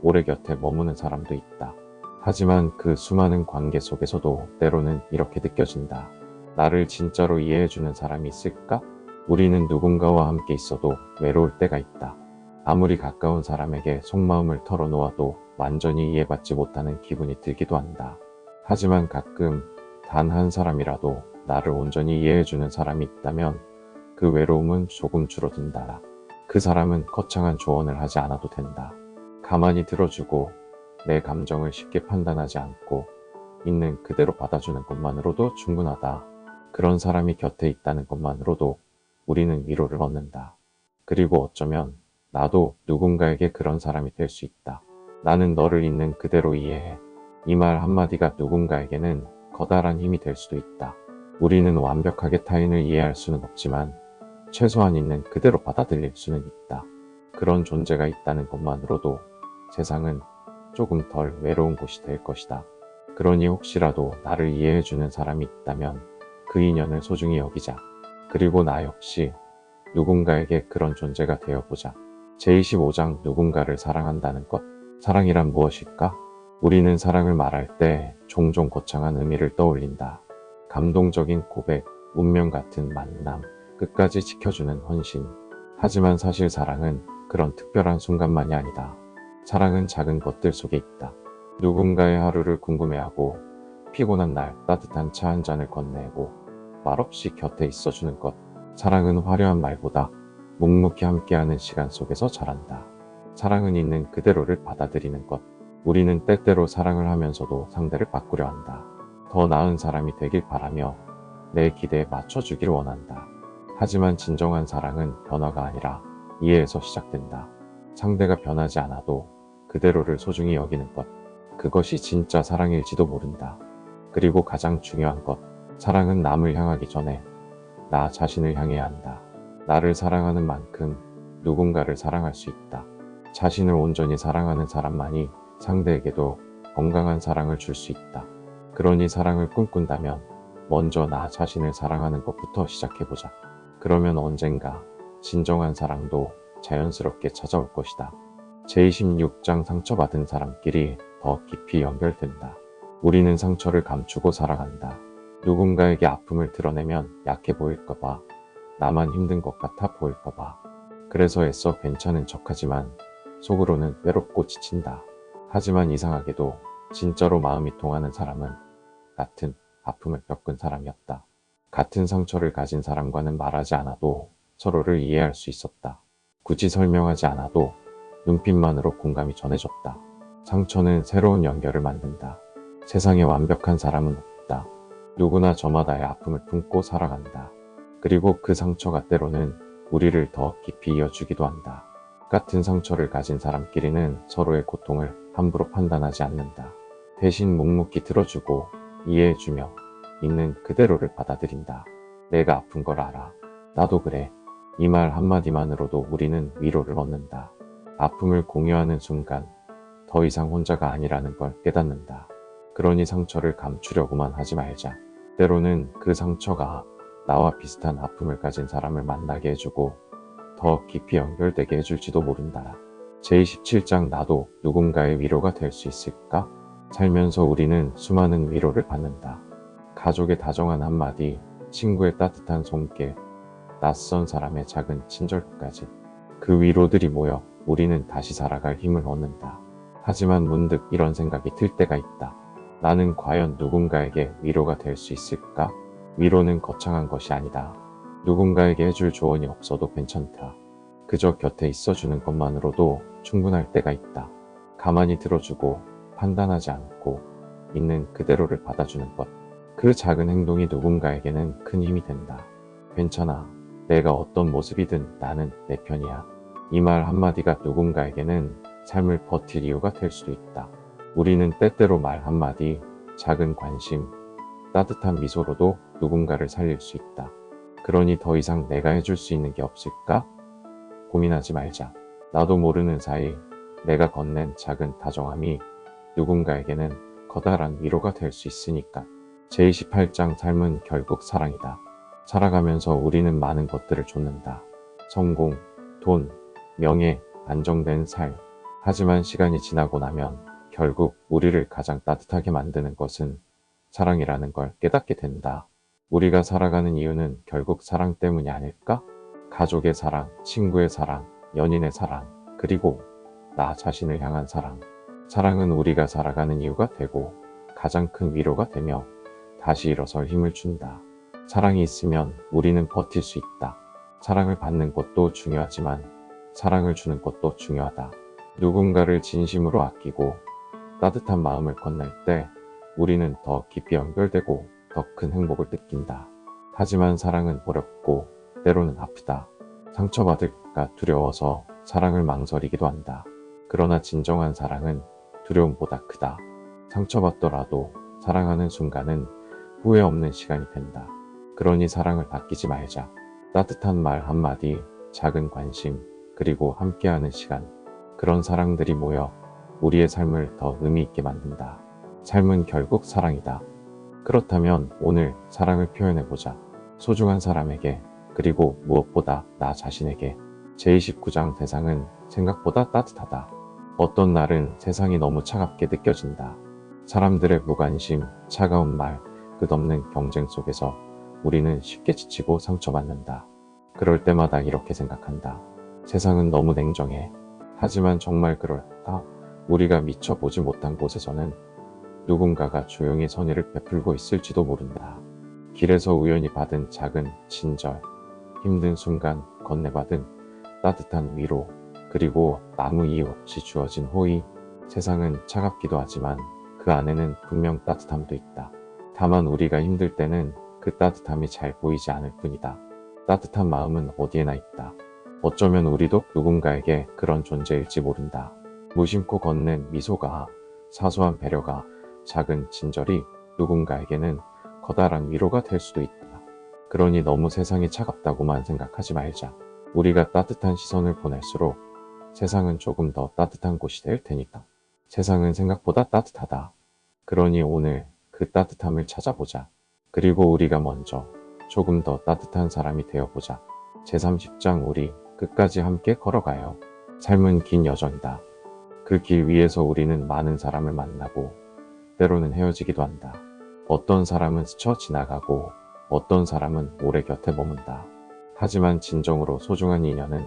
오래 곁에 머무는 사람도 있다. 하지만 그 수많은 관계 속에서도 때로는 이렇게 느껴진다. 나를 진짜로 이해해주는 사람이 있을까? 우리는 누군가와 함께 있어도 외로울 때가 있다. 아무리 가까운 사람에게 속마음을 털어놓아도 완전히 이해받지 못하는 기분이 들기도 한다. 하지만 가끔 단 한 사람이라도 나를 온전히 이해해주는 사람이 있다면 그 외로움은 조금 줄어든다. 그 사람은 거창한 조언을 하지 않아도 된다. 가만히 들어주고 내 감정을 쉽게 판단하지 않고 있는 그대로 받아주는 것만으로도 충분하다. 그런 사람이 곁에 있다는 것만으로도 우리는 위로를 얻는다. 그리고 어쩌면 나도 누군가에게 그런 사람이 될 수 있다. 나는 너를 있는 그대로 이해해. 이 말 한마디가 누군가에게는 커다란 힘이 될 수도 있다. 우리는 완벽하게 타인을 이해할 수는 없지만 최소한 있는 그대로 받아들일 수는 있다. 그런 존재가 있다는 것만으로도 세상은 조금 덜 외로운 곳이 될 것이다. 그러니 혹시라도 나를 이해해주는 사람이 있다면 그 인연을 소중히 여기자. 그리고 나 역시 누군가에게 그런 존재가 되어보자. 제25장 누군가를 사랑한다는 것. 사랑이란 무엇일까? 우리는 사랑을 말할 때 종종 거창한 의미를 떠올린다. 감동적인 고백, 운명 같은 만남, 끝까지 지켜주는 헌신. 하지만 사실 사랑은 그런 특별한 순간만이 아니다. 사랑은 작은 것들 속에 있다. 누군가의 하루를 궁금해하고 피곤한 날 따뜻한 차 한 잔을 건네고 말없이 곁에 있어주는 것. 사랑은 화려한 말보다 묵묵히 함께하는 시간 속에서 자란다. 사랑은 있는 그대로를 받아들이는 것. 우리는 때때로 사랑을 하면서도 상대를 바꾸려 한다. 더 나은 사람이 되길 바라며 내 기대에 맞춰주길 원한다. 하지만 진정한 사랑은 변화가 아니라 이해에서 시작된다. 상대가 변하지 않아도 그대로를 소중히 여기는 것. 그것이 진짜 사랑일지도 모른다. 그리고 가장 중요한 것. 사랑은 남을 향하기 전에 나 자신을 향해야 한다. 나를 사랑하는 만큼 누군가를 사랑할 수 있다. 자신을 온전히 사랑하는 사람만이 상대에게도 건강한 사랑을 줄 수 있다. 그러니 사랑을 꿈꾼다면 먼저 나 자신을 사랑하는 것부터 시작해보자. 그러면 언젠가 진정한 사랑도 자연스럽게 찾아올 것이다. 제26장 상처받은 사람끼리 더 깊이 연결된다. 우리는 상처를 감추고 살아간다. 누군가에게 아픔을 드러내면 약해 보일까봐, 나만 힘든 것 같아 보일까봐. 그래서 애써 괜찮은 척하지만 속으로는 외롭고 지친다. 하지만 이상하게도 진짜로 마음이 통하는 사람은 같은 아픔을 겪은 사람이었다. 같은 상처를 가진 사람과는 말하지 않아도 서로를 이해할 수 있었다. 굳이 설명하지 않아도 눈빛만으로 공감이 전해졌다. 상처는 새로운 연결을 만든다. 세상에 완벽한 사람은 없다. 누구나 저마다의 아픔을 품고 살아간다. 그리고 그 상처가 때로는 우리를 더 깊이 이어주기도 한다. 같은 상처를 가진 사람끼리는 서로의 고통을 함부로 판단하지 않는다. 대신 묵묵히 들어주고 이해해주며 있는 그대로를 받아들인다. 내가 아픈 걸 알아. 나도 그래. 이 말 한마디만으로도 우리는 위로를 얻는다. 아픔을 공유하는 순간 더 이상 혼자가 아니라는 걸 깨닫는다. 그러니 상처를 감추려고만 하지 말자. 때로는 그 상처가 나와 비슷한 아픔을 가진 사람을 만나게 해주고 더 깊이 연결되게 해줄지도 모른다. 제27장 나도 누군가의 위로가 될 수 있을까? 살면서 우리는 수많은 위로를 받는다. 가족의 다정한 한마디, 친구의 따뜻한 손길, 낯선 사람의 작은 친절까지. 그 위로들이 모여 우리는 다시 살아갈 힘을 얻는다. 하지만 문득 이런 생각이 들 때가 있다. 나는 과연 누군가에게 위로가 될 수 있을까? 위로는 거창한 것이 아니다. 누군가에게 해줄 조언이 없어도 괜찮다. 그저 곁에 있어주는 것만으로도 충분할 때가 있다. 가만히 들어주고 판단하지 않고 있는 그대로를 받아주는 것. 그 작은 행동이 누군가에게는 큰 힘이 된다. 괜찮아. 내가 어떤 모습이든 나는 내 편이야. 이 말 한마디가 누군가에게는 삶을 버틸 이유가 될 수도 있다. 우리는 때때로 말 한마디, 작은 관심, 따뜻한 미소로도 누군가를 살릴 수 있다. 그러니 더 이상 내가 해줄 수 있는 게 없을까? 고민하지 말자. 나도 모르는 사이 내가 건넨 작은 다정함이 누군가에게는 커다란 위로가 될 수 있으니까. 제28장 삶은 결국 사랑이다. 살아가면서 우리는 많은 것들을 좇는다. 성공, 돈, 명예, 안정된 삶. 하지만 시간이 지나고 나면 결국 우리를 가장 따뜻하게 만드는 것은 사랑이라는 걸 깨닫게 된다. 우리가 살아가는 이유는 결국 사랑 때문이 아닐까? 가족의 사랑, 친구의 사랑, 연인의 사랑, 그리고 나 자신을 향한 사랑. 사랑은 우리가 살아가는 이유가 되고 가장 큰 위로가 되며 다시 일어설 힘을 준다. 사랑이 있으면 우리는 버틸 수 있다. 사랑을 받는 것도 중요하지만 사랑을 주는 것도 중요하다. 누군가를 진심으로 아끼고 따뜻한 마음을 건넬 때 우리는 더 깊이 연결되고 더 큰 행복을 느낀다. 하지만 사랑은 어렵고 때로는 아프다. 상처받을까 두려워서 사랑을 망설이기도 한다. 그러나 진정한 사랑은 두려움보다 크다. 상처받더라도 사랑하는 순간은 후회 없는 시간이 된다. 그러니 사랑을 아끼지 말자. 따뜻한 말 한마디, 작은 관심, 그리고 함께하는 시간. 그런 사랑들이 모여 우리의 삶을 더 의미 있게 만든다. 삶은 결국 사랑이다. 그렇다면 오늘 사랑을 표현해보자. 소중한 사람에게, 그리고 무엇보다 나 자신에게. 제29장 세상은 생각보다 따뜻하다. 어떤 날은 세상이 너무 차갑게 느껴진다. 사람들의 무관심, 차가운 말, 끝없는 경쟁 속에서 우리는 쉽게 지치고 상처받는다. 그럴 때마다 이렇게 생각한다. 세상은 너무 냉정해. 하지만 정말 그럴까? 우리가 미처 보지 못한 곳에서는 누군가가 조용히 선의를 베풀고 있을지도 모른다. 길에서 우연히 받은 작은 친절, 힘든 순간 건네받은 따뜻한 위로, 그리고 아무 이유 없이 주어진 호의. 세상은 차갑기도 하지만 그 안에는 분명 따뜻함도 있다. 다만 우리가 힘들 때는 그 따뜻함이 잘 보이지 않을 뿐이다. 따뜻한 마음은 어디에나 있다. 어쩌면 우리도 누군가에게 그런 존재일지 모른다. 무심코 건넨 미소가, 사소한 배려가, 작은 친절이 누군가에게는 커다란 위로가 될 수도 있다. 그러니 너무 세상이 차갑다고만 생각하지 말자. 우리가 따뜻한 시선을 보낼수록 세상은 조금 더 따뜻한 곳이 될 테니까. 세상은 생각보다 따뜻하다. 그러니 오늘 그 따뜻함을 찾아보자. 그리고 우리가 먼저 조금 더 따뜻한 사람이 되어보자. 제30장 우리 끝까지 함께 걸어가요. 삶은 긴 여정이다. 그 길 위에서 우리는 많은 사람을 만나고 때로는 헤어지기도 한다. 어떤 사람은 스쳐 지나가고 어떤 사람은 오래 곁에 머문다. 하지만 진정으로 소중한 인연은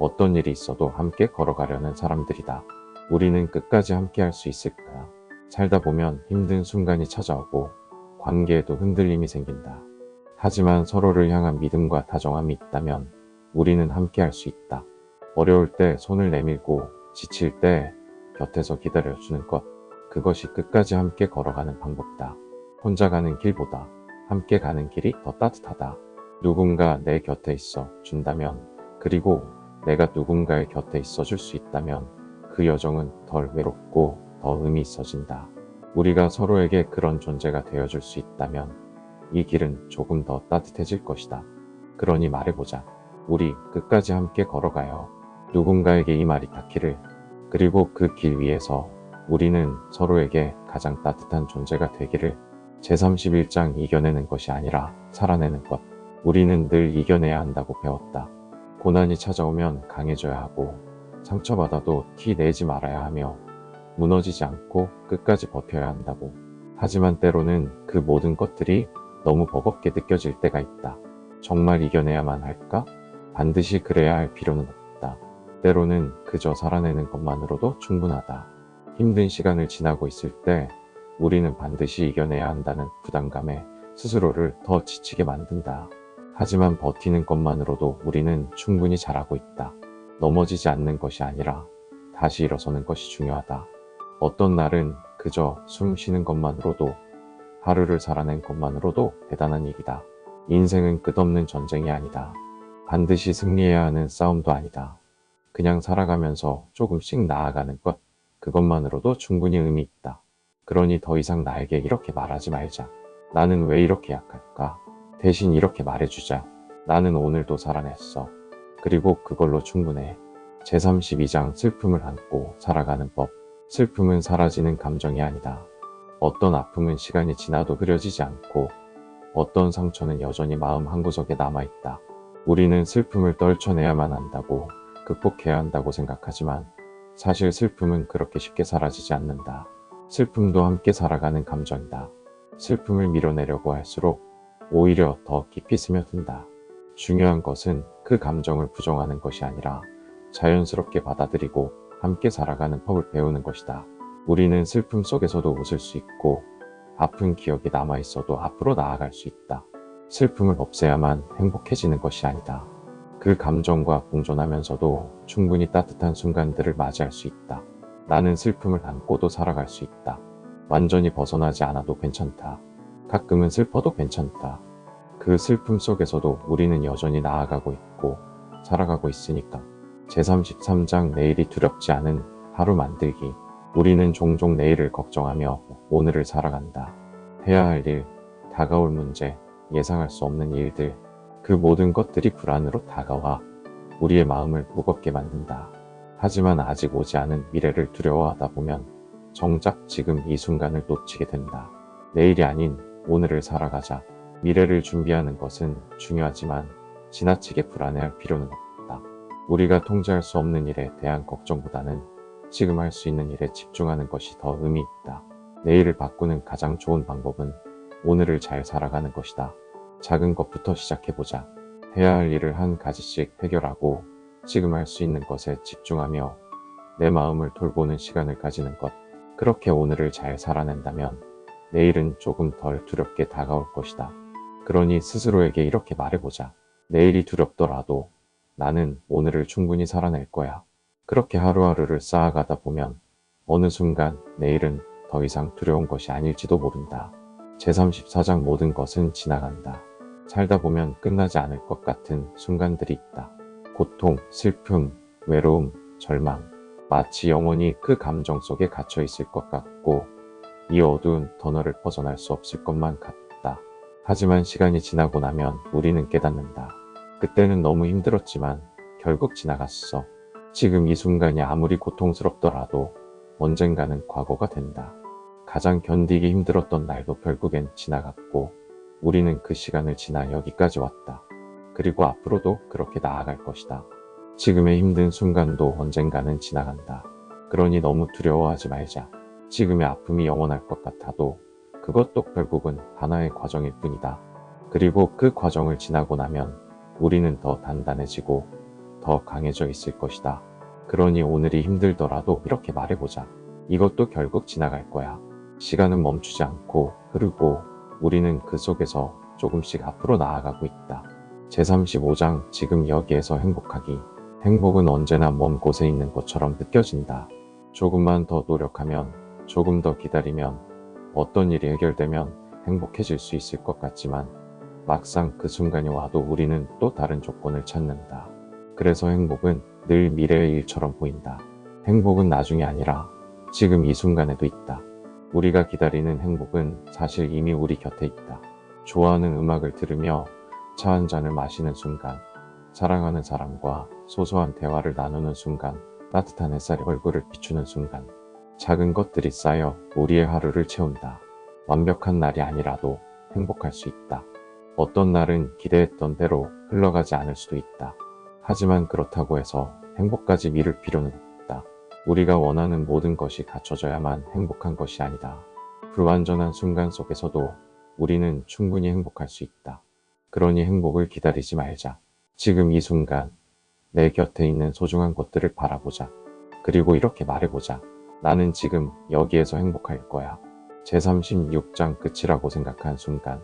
어떤 일이 있어도 함께 걸어가려는 사람들이다. 우리는 끝까지 함께 할 수 있을까? 살다 보면 힘든 순간이 찾아오고 관계에도 흔들림이 생긴다. 하지만 서로를 향한 믿음과 다정함이 있다면 우리는 함께 할 수 있다. 어려울 때 손을 내밀고 지칠 때 곁에서 기다려주는 것. 그것이 끝까지 함께 걸어가는 방법이다. 혼자 가는 길보다 함께 가는 길이 더 따뜻하다. 누군가 내 곁에 있어 준다면, 그리고 내가 누군가의 곁에 있어 줄 수 있다면 그 여정은 덜 외롭고 더 의미 있어진다. 우리가 서로에게 그런 존재가 되어줄 수 있다면 이 길은 조금 더 따뜻해질 것이다. 그러니 말해보자. 우리 끝까지 함께 걸어가요. 누군가에게 이 말이 닿기를. 그리고 그 길 위에서 우리는 서로에게 가장 따뜻한 존재가 되기를. 제31장 이겨내는 것이 아니라 살아내는 것. 우리는 늘 이겨내야 한다고 배웠다. 고난이 찾아오면 강해져야 하고 상처받아도 티 내지 말아야 하며 무너지지 않고 끝까지 버텨야 한다고. 하지만 때로는 그 모든 것들이 너무 버겁게 느껴질 때가 있다. 정말 이겨내야만 할까? 반드시 그래야 할 필요는 없다. 때로는 그저 살아내는 것만으로도 충분하다. 힘든 시간을 지나고 있을 때 우리는 반드시 이겨내야 한다는 부담감에 스스로를 더 지치게 만든다. 하지만 버티는 것만으로도 우리는 충분히 잘하고 있다. 넘어지지 않는 것이 아니라 다시 일어서는 것이 중요하다. 어떤 날은 그저 숨 쉬는 것만으로도, 하루를 살아낸 것만으로도 대단한 일이다. 인생은 끝없는 전쟁이 아니다. 반드시 승리해야 하는 싸움도 아니다. 그냥 살아가면서 조금씩 나아가는 것, 그것만으로도 충분히 의미 있다. 그러니 더 이상 나에게 이렇게 말하지 말자. 나는 왜 이렇게 약할까? 대신 이렇게 말해주자. 나는 오늘도 살아냈어. 그리고 그걸로 충분해. 제32장 슬픔을 안고 살아가는 법. 슬픔은 사라지는 감정이 아니다. 어떤 아픔은 시간이 지나도 흐려지지 않고 어떤 상처는 여전히 마음 한구석에 남아있다. 우리는 슬픔을 떨쳐내야만 한다고, 극복해야 한다고 생각하지만 사실 슬픔은 그렇게 쉽게 사라지지 않는다. 슬픔도 함께 살아가는 감정이다. 슬픔을 밀어내려고 할수록 오히려 더 깊이 스며든다. 중요한 것은 그 감정을 부정하는 것이 아니라 자연스럽게 받아들이고 함께 살아가는 법을 배우는 것이다. 우리는 슬픔 속에서도 웃을 수 있고 아픈 기억이 남아있어도 앞으로 나아갈 수 있다. 슬픔을 없애야만 행복해지는 것이 아니다. 그 감정과 공존하면서도 충분히 따뜻한 순간들을 맞이할 수 있다. 나는 슬픔을 안고도 살아갈 수 있다. 완전히 벗어나지 않아도 괜찮다. 가끔은 슬퍼도 괜찮다. 그 슬픔 속에서도 우리는 여전히 나아가고 있고 살아가고 있으니까. 제33장 내일이 두렵지 않은 하루 만들기. 우리는 종종 내일을 걱정하며 오늘을 살아간다. 해야 할 일, 다가올 문제, 예상할 수 없는 일들, 그 모든 것들이 불안으로 다가와 우리의 마음을 무겁게 만든다. 하지만 아직 오지 않은 미래를 두려워하다 보면 정작 지금 이 순간을 놓치게 된다. 내일이 아닌 오늘을 살아가자. 미래를 준비하는 것은 중요하지만 지나치게 불안해할 필요는 없다. 우리가 통제할 수 없는 일에 대한 걱정보다는 지금 할 수 있는 일에 집중하는 것이 더 의미 있다. 내일을 바꾸는 가장 좋은 방법은 오늘을 잘 살아가는 것이다. 작은 것부터 시작해보자. 해야 할 일을 한 가지씩 해결하고 지금 할 수 있는 것에 집중하며 내 마음을 돌보는 시간을 가지는 것. 그렇게 오늘을 잘 살아낸다면 내일은 조금 덜 두렵게 다가올 것이다. 그러니 스스로에게 이렇게 말해보자. 내일이 두렵더라도 나는 오늘을 충분히 살아낼 거야. 그렇게 하루하루를 쌓아가다 보면 어느 순간 내일은 더 이상 두려운 것이 아닐지도 모른다. 제34장 모든 것은 지나간다. 살다 보면 끝나지 않을 것 같은 순간들이 있다. 고통, 슬픔, 외로움, 절망. 마치 영원히 그 감정 속에 갇혀 있을 것 같고 이 어두운 터널을 벗어날 수 없을 것만 같다. 하지만 시간이 지나고 나면 우리는 깨닫는다. 그때는 너무 힘들었지만 결국 지나갔어. 지금 이 순간이 아무리 고통스럽더라도 언젠가는 과거가 된다. 가장 견디기 힘들었던 날도 결국엔 지나갔고 우리는 그 시간을 지나 여기까지 왔다. 그리고 앞으로도 그렇게 나아갈 것이다. 지금의 힘든 순간도 언젠가는 지나간다. 그러니 너무 두려워하지 말자. 지금의 아픔이 영원할 것 같아도 그것도 결국은 하나의 과정일 뿐이다. 그리고 그 과정을 지나고 나면 우리는 더 단단해지고 더 강해져 있을 것이다. 그러니 오늘이 힘들더라도 이렇게 말해보자. 이것도 결국 지나갈 거야. 시간은 멈추지 않고 흐르고 우리는 그 속에서 조금씩 앞으로 나아가고 있다. 제35장 지금 여기에서 행복하기. 행복은 언제나 먼 곳에 있는 것처럼 느껴진다. 조금만 더 노력하면, 조금 더 기다리면, 어떤 일이 해결되면 행복해질 수 있을 것 같지만 막상 그 순간이 와도 우리는 또 다른 조건을 찾는다. 그래서 행복은 늘 미래의 일처럼 보인다. 행복은 나중이 아니라 지금 이 순간에도 있다. 우리가 기다리는 행복은 사실 이미 우리 곁에 있다. 좋아하는 음악을 들으며 차 한 잔을 마시는 순간, 사랑하는 사람과 소소한 대화를 나누는 순간, 따뜻한 햇살이 얼굴을 비추는 순간, 작은 것들이 쌓여 우리의 하루를 채운다. 완벽한 날이 아니라도 행복할 수 있다. 어떤 날은 기대했던 대로 흘러가지 않을 수도 있다. 하지만 그렇다고 해서 행복까지 미룰 필요는 없다. 우리가 원하는 모든 것이 갖춰져야만 행복한 것이 아니다. 불완전한 순간 속에서도 우리는 충분히 행복할 수 있다. 그러니 행복을 기다리지 말자. 지금 이 순간 내 곁에 있는 소중한 것들을 바라보자. 그리고 이렇게 말해보자. 나는 지금 여기에서 행복할 거야. 제36장 끝이라고 생각한 순간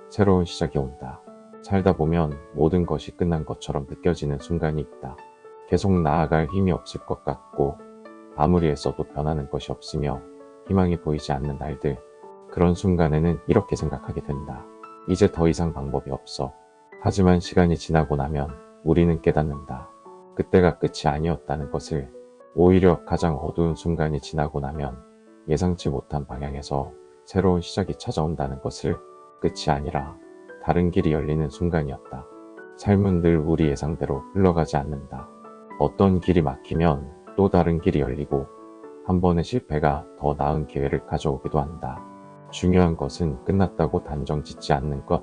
새로운 시작이 온다. 살다 보면 모든 것이 끝난 것처럼 느껴지는 순간이 있다. 계속 나아갈 힘이 없을 것 같고 아무리 애써도 변하는 것이 없으며 희망이 보이지 않는 날들. 그런 순간에는 이렇게 생각하게 된다. 이제 더 이상 방법이 없어. 하지만 시간이 지나고 나면 우리는 깨닫는다. 그때가 끝이 아니었다는 것을. 오히려 가장 어두운 순간이 지나고 나면 예상치 못한 방향에서 새로운 시작이 찾아온다는 것을. 끝이 아니라 다른 길이 열리는 순간이었다. 삶은 늘 우리 예상대로 흘러가지 않는다. 어떤 길이 막히면 또 다른 길이 열리고 한 번의 실패가 더 나은 기회를 가져오기도 한다. 중요한 것은 끝났다고 단정 짓지 않는 것,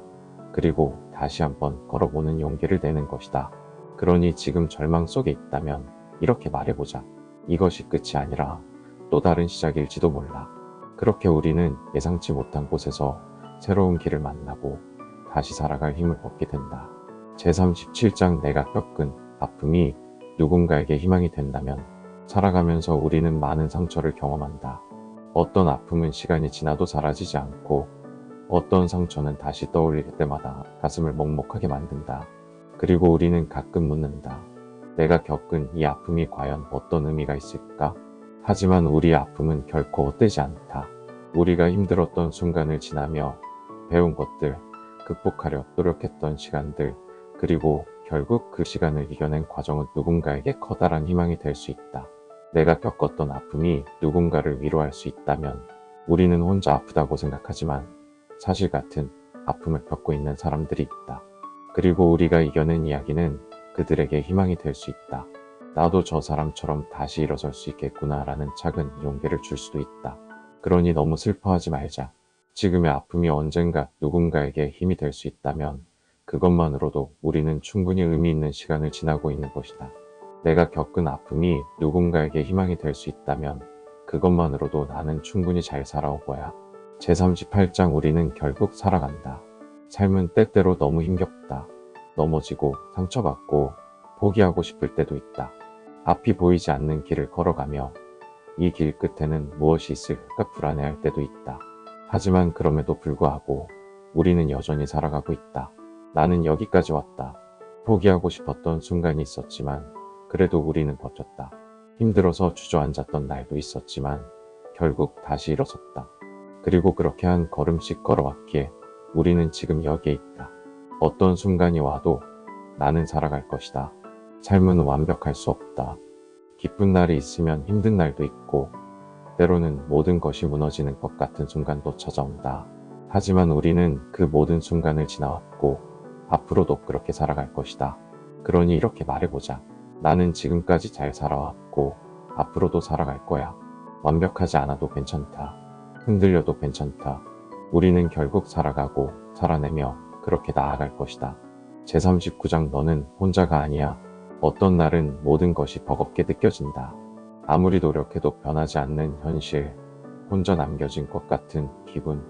그리고 다시 한번 걸어보는 용기를 내는 것이다. 그러니 지금 절망 속에 있다면 이렇게 말해보자. 이것이 끝이 아니라 또 다른 시작일지도 몰라. 그렇게 우리는 예상치 못한 곳에서 새로운 길을 만나고 다시 살아갈 힘을 얻게 된다. 제37장 내가 겪은 아픔이 누군가에게 희망이 된다면 살아가면서 우리는 많은 상처를 경험한다. 어떤 아픔은 시간이 지나도 사라지지 않고 어떤 상처는 다시 떠올릴 때마다 가슴을 먹먹하게 만든다. 그리고 우리는 가끔 묻는다. 내가 겪은 이 아픔이 과연 어떤 의미가 있을까? 하지만 우리의 아픔은 결코 헛되지 않다. 우리가 힘들었던 순간을 지나며 배운 것들, 극복하려 노력했던 시간들, 그리고 결국 그 시간을 이겨낸 과정은 누군가에게 커다란 희망이 될 수 있다. 내가 겪었던 아픔이 누군가를 위로할 수 있다면 우리는 혼자 아프다고 생각하지만 사실 같은 아픔을 겪고 있는 사람들이 있다. 그리고 우리가 이겨낸 이야기는 그들에게 희망이 될 수 있다. 나도 저 사람처럼 다시 일어설 수 있겠구나 라는 작은 용기를 줄 수도 있다. 그러니 너무 슬퍼하지 말자. 지금의 아픔이 언젠가 누군가에게 힘이 될 수 있다면 그것만으로도 우리는 충분히 의미 있는 시간을 지나고 있는 것이다. 내가 겪은 아픔이 누군가에게 희망이 될 수 있다면 그것만으로도 나는 충분히 잘 살아온 거야. 제38장 우리는 결국 살아간다. 삶은 때때로 너무 힘겹다. 넘어지고 상처받고 포기하고 싶을 때도 있다. 앞이 보이지 않는 길을 걸어가며 이 길 끝에는 무엇이 있을까 불안해할 때도 있다. 하지만 그럼에도 불구하고 우리는 여전히 살아가고 있다. 나는 여기까지 왔다. 포기하고 싶었던 순간이 있었지만 그래도 우리는 버텼다. 힘들어서 주저앉았던 날도 있었지만 결국 다시 일어섰다. 그리고 그렇게 한 걸음씩 걸어왔기에 우리는 지금 여기에 있다. 어떤 순간이 와도 나는 살아갈 것이다. 삶은 완벽할 수 없다. 기쁜 날이 있으면 힘든 날도 있고 때로는 모든 것이 무너지는 것 같은 순간도 찾아온다. 하지만 우리는 그 모든 순간을 지나왔고 앞으로도 그렇게 살아갈 것이다. 그러니 이렇게 말해보자. 나는 지금까지 잘 살아왔고 앞으로도 살아갈 거야. 완벽하지 않아도 괜찮다. 흔들려도 괜찮다. 우리는 결국 살아가고 살아내며 그렇게 나아갈 것이다. 제39장 너는 혼자가 아니야. 어떤 날은 모든 것이 버겁게 느껴진다. 아무리 노력해도 변하지 않는 현실, 혼자 남겨진 것 같은 기분,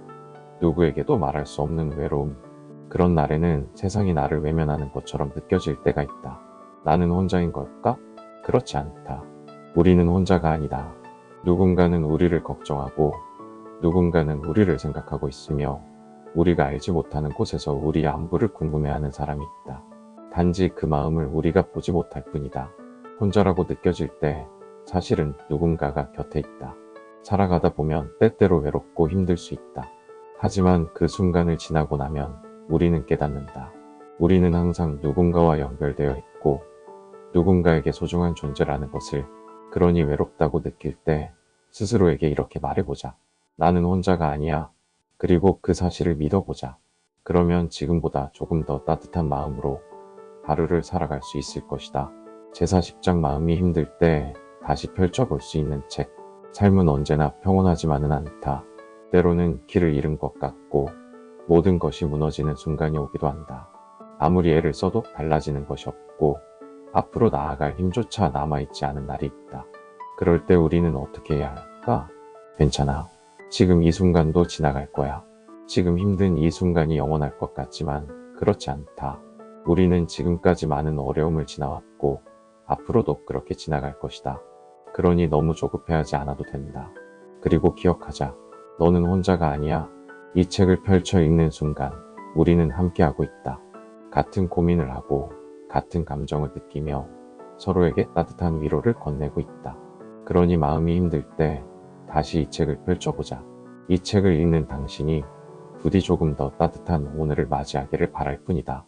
누구에게도 말할 수 없는 외로움. 그런 날에는 세상이 나를 외면하는 것처럼 느껴질 때가 있다. 나는 혼자인 걸까? 그렇지 않다. 우리는 혼자가 아니다. 누군가는 우리를 걱정하고 누군가는 우리를 생각하고 있으며 우리가 알지 못하는 곳에서 우리의 안부를 궁금해하는 사람이 있다. 단지 그 마음을 우리가 보지 못할 뿐이다. 혼자라고 느껴질 때 사실은 누군가가 곁에 있다. 살아가다 보면 때때로 외롭고 힘들 수 있다. 하지만 그 순간을 지나고 나면 우리는 깨닫는다. 우리는 항상 누군가와 연결되어 있고 누군가에게 소중한 존재라는 것을. 그러니 외롭다고 느낄 때 스스로에게 이렇게 말해보자. 나는 혼자가 아니야. 그리고 그 사실을 믿어보자. 그러면 지금보다 조금 더 따뜻한 마음으로 하루를 살아갈 수 있을 것이다. 제사 10장 마음이 힘들 때 다시 펼쳐볼 수 있는 책. 삶은 언제나 평온하지만은 않다. 때로는 길을 잃은 것 같고 모든 것이 무너지는 순간이 오기도 한다. 아무리 애를 써도 달라지는 것이 없고 앞으로 나아갈 힘조차 남아있지 않은 날이 있다. 그럴 때 우리는 어떻게 해야 할까? 괜찮아. 지금 이 순간도 지나갈 거야. 지금 힘든 이 순간이 영원할 것 같지만 그렇지 않다. 우리는 지금까지 많은 어려움을 지나왔고 앞으로도 그렇게 지나갈 것이다. 그러니 너무 조급해하지 않아도 된다. 그리고 기억하자. 너는 혼자가 아니야. 이 책을 펼쳐 읽는 순간 우리는 함께하고 있다. 같은 고민을 하고 같은 감정을 느끼며 서로에게 따뜻한 위로를 건네고 있다. 그러니 마음이 힘들 때 다시 이 책을 펼쳐보자. 이 책을 읽는 당신이 부디 조금 더 따뜻한 오늘을 맞이하기를 바랄 뿐이다.